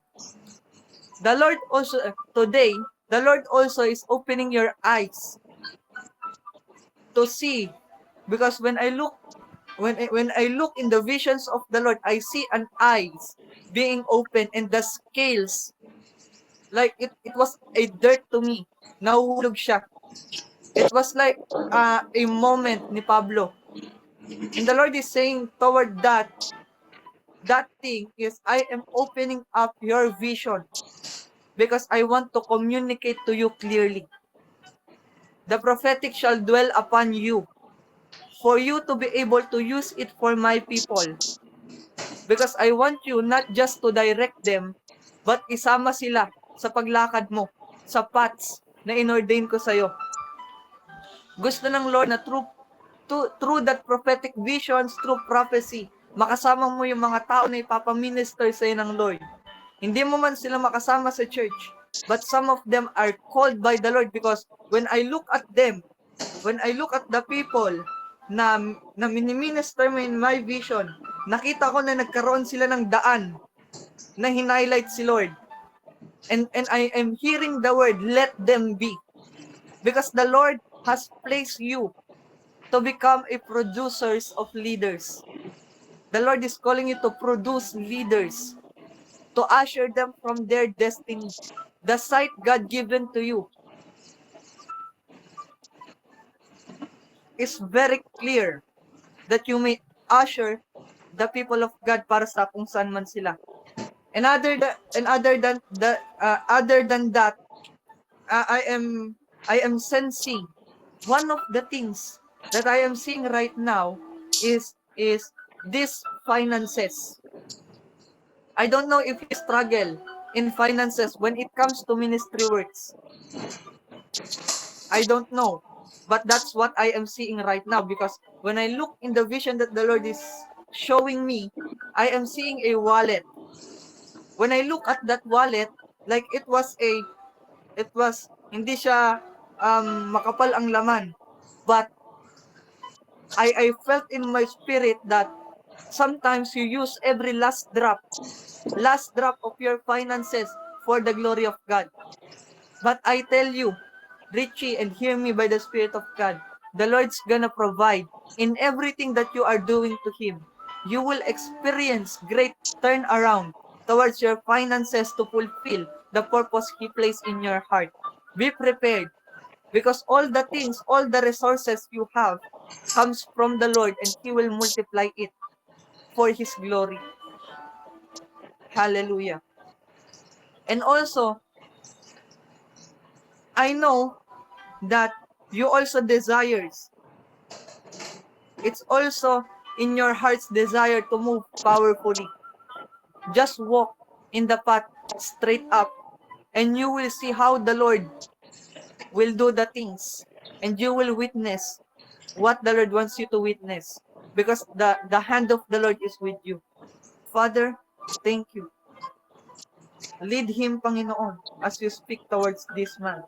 The Lord also, today, the Lord also is opening your eyes to see. Because when I look in the visions of the Lord, I see an eyes being open and the scales, like it was a dirt to me. Nahuhulog siya. It was like a moment ni Pablo. And the Lord is saying toward that thing is, I am opening up your vision because I want to communicate to you clearly. The prophetic shall dwell upon you for you to be able to use it for my people. Because I want you not just to direct them, but isama sila sa paglakad mo, sa paths na inordain ko sa'yo. Gusto ng Lord na through that prophetic visions, through prophecy, makasama mo yung mga tao na ipapaminister sa'yo ng Lord. Hindi mo man sila makasama sa church, but some of them are called by the Lord because when I look at them, when I look at the people na miniminister mo in my vision, nakita ko na nagkaroon sila ng daan na hinighlight si Lord. And I am hearing the word, let them be. Because the Lord has placed you to become a producers of leaders. The Lord is calling you to produce leaders, to usher them from their destiny. The sight God given to you is very clear that you may usher the people of God para sa kung saan man sila. And other than that, I am sensing one of the things that I am seeing right now is this finances. I don't know if you struggle in finances when it comes to ministry works. I don't know. But that's what I am seeing right now because when I look in the vision that the Lord is showing me, I am seeing a wallet. When I look at that wallet, like it was hindi siya makapal ang laman. But I felt in my spirit that sometimes you use every last drop of your finances for the glory of God. But I tell you, Richie, and hear me by the Spirit of God, the Lord's gonna provide in everything that you are doing to Him. You will experience great turnaround towards your finances to fulfill the purpose He placed in your heart. Be prepared, because all the things, all the resources you have comes from the Lord and He will multiply it for His glory. Hallelujah. And also, I know that you also desires. It's also in your heart's desire to move powerfully. Just walk in the path straight up and you will see how the Lord will do the things and you will witness what the Lord wants you to witness because the hand of the Lord is with you. Father, thank you. Lead him, Panginoon, as you speak towards this man.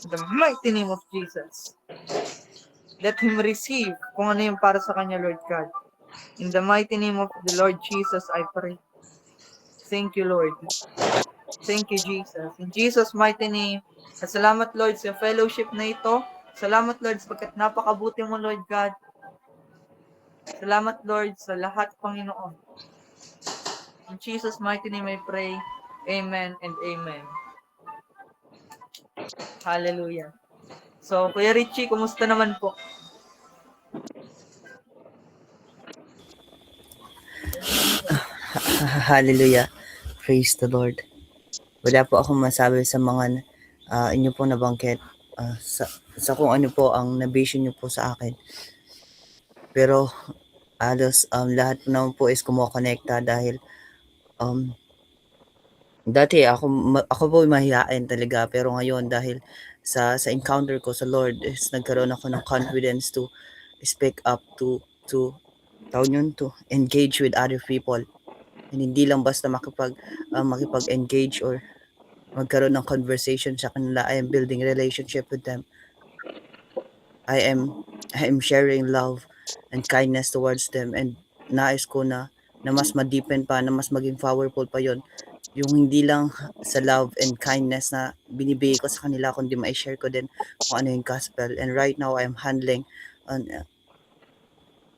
In the mighty name of Jesus. Let him receive kung ano yung para sa kanya, Lord God. In the mighty name of the Lord Jesus, I pray. Thank you, Lord. Thank you, Jesus. In Jesus' mighty name. At salamat, Lord, sa fellowship na ito. Salamat, Lord, sapagkat napakabuti mo, Lord God. Salamat, Lord, sa lahat, Panginoon. In Jesus' mighty name I pray. Amen and amen. Hallelujah. So, Kuya Richie, kumusta naman po? Hallelujah. Praise the Lord. Wala po akong masabi sa mga inyo pong nabanggit, sa kung ano po ang na-vision niyo po sa akin. Pero halos lahat naman po is kumokonekta dahil dati ako po mahiyain talaga, pero ngayon dahil sa encounter ko sa Lord is nagkaroon ako ng confidence to speak up, to tawag yun, to engage with other people. And hindi lang basta makipag-engage or magkaroon ng conversation sa kanila. I am building relationship with them. I am sharing love and kindness towards them, and nais ko na mas ma-deepen pa, na mas maging powerful pa yon, yung hindi lang sa love and kindness na binibigay ko sa kanila, kundi ma-share ko din kung ano yung gospel. And right now I am handling an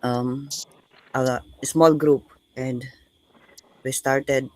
a small group, and we started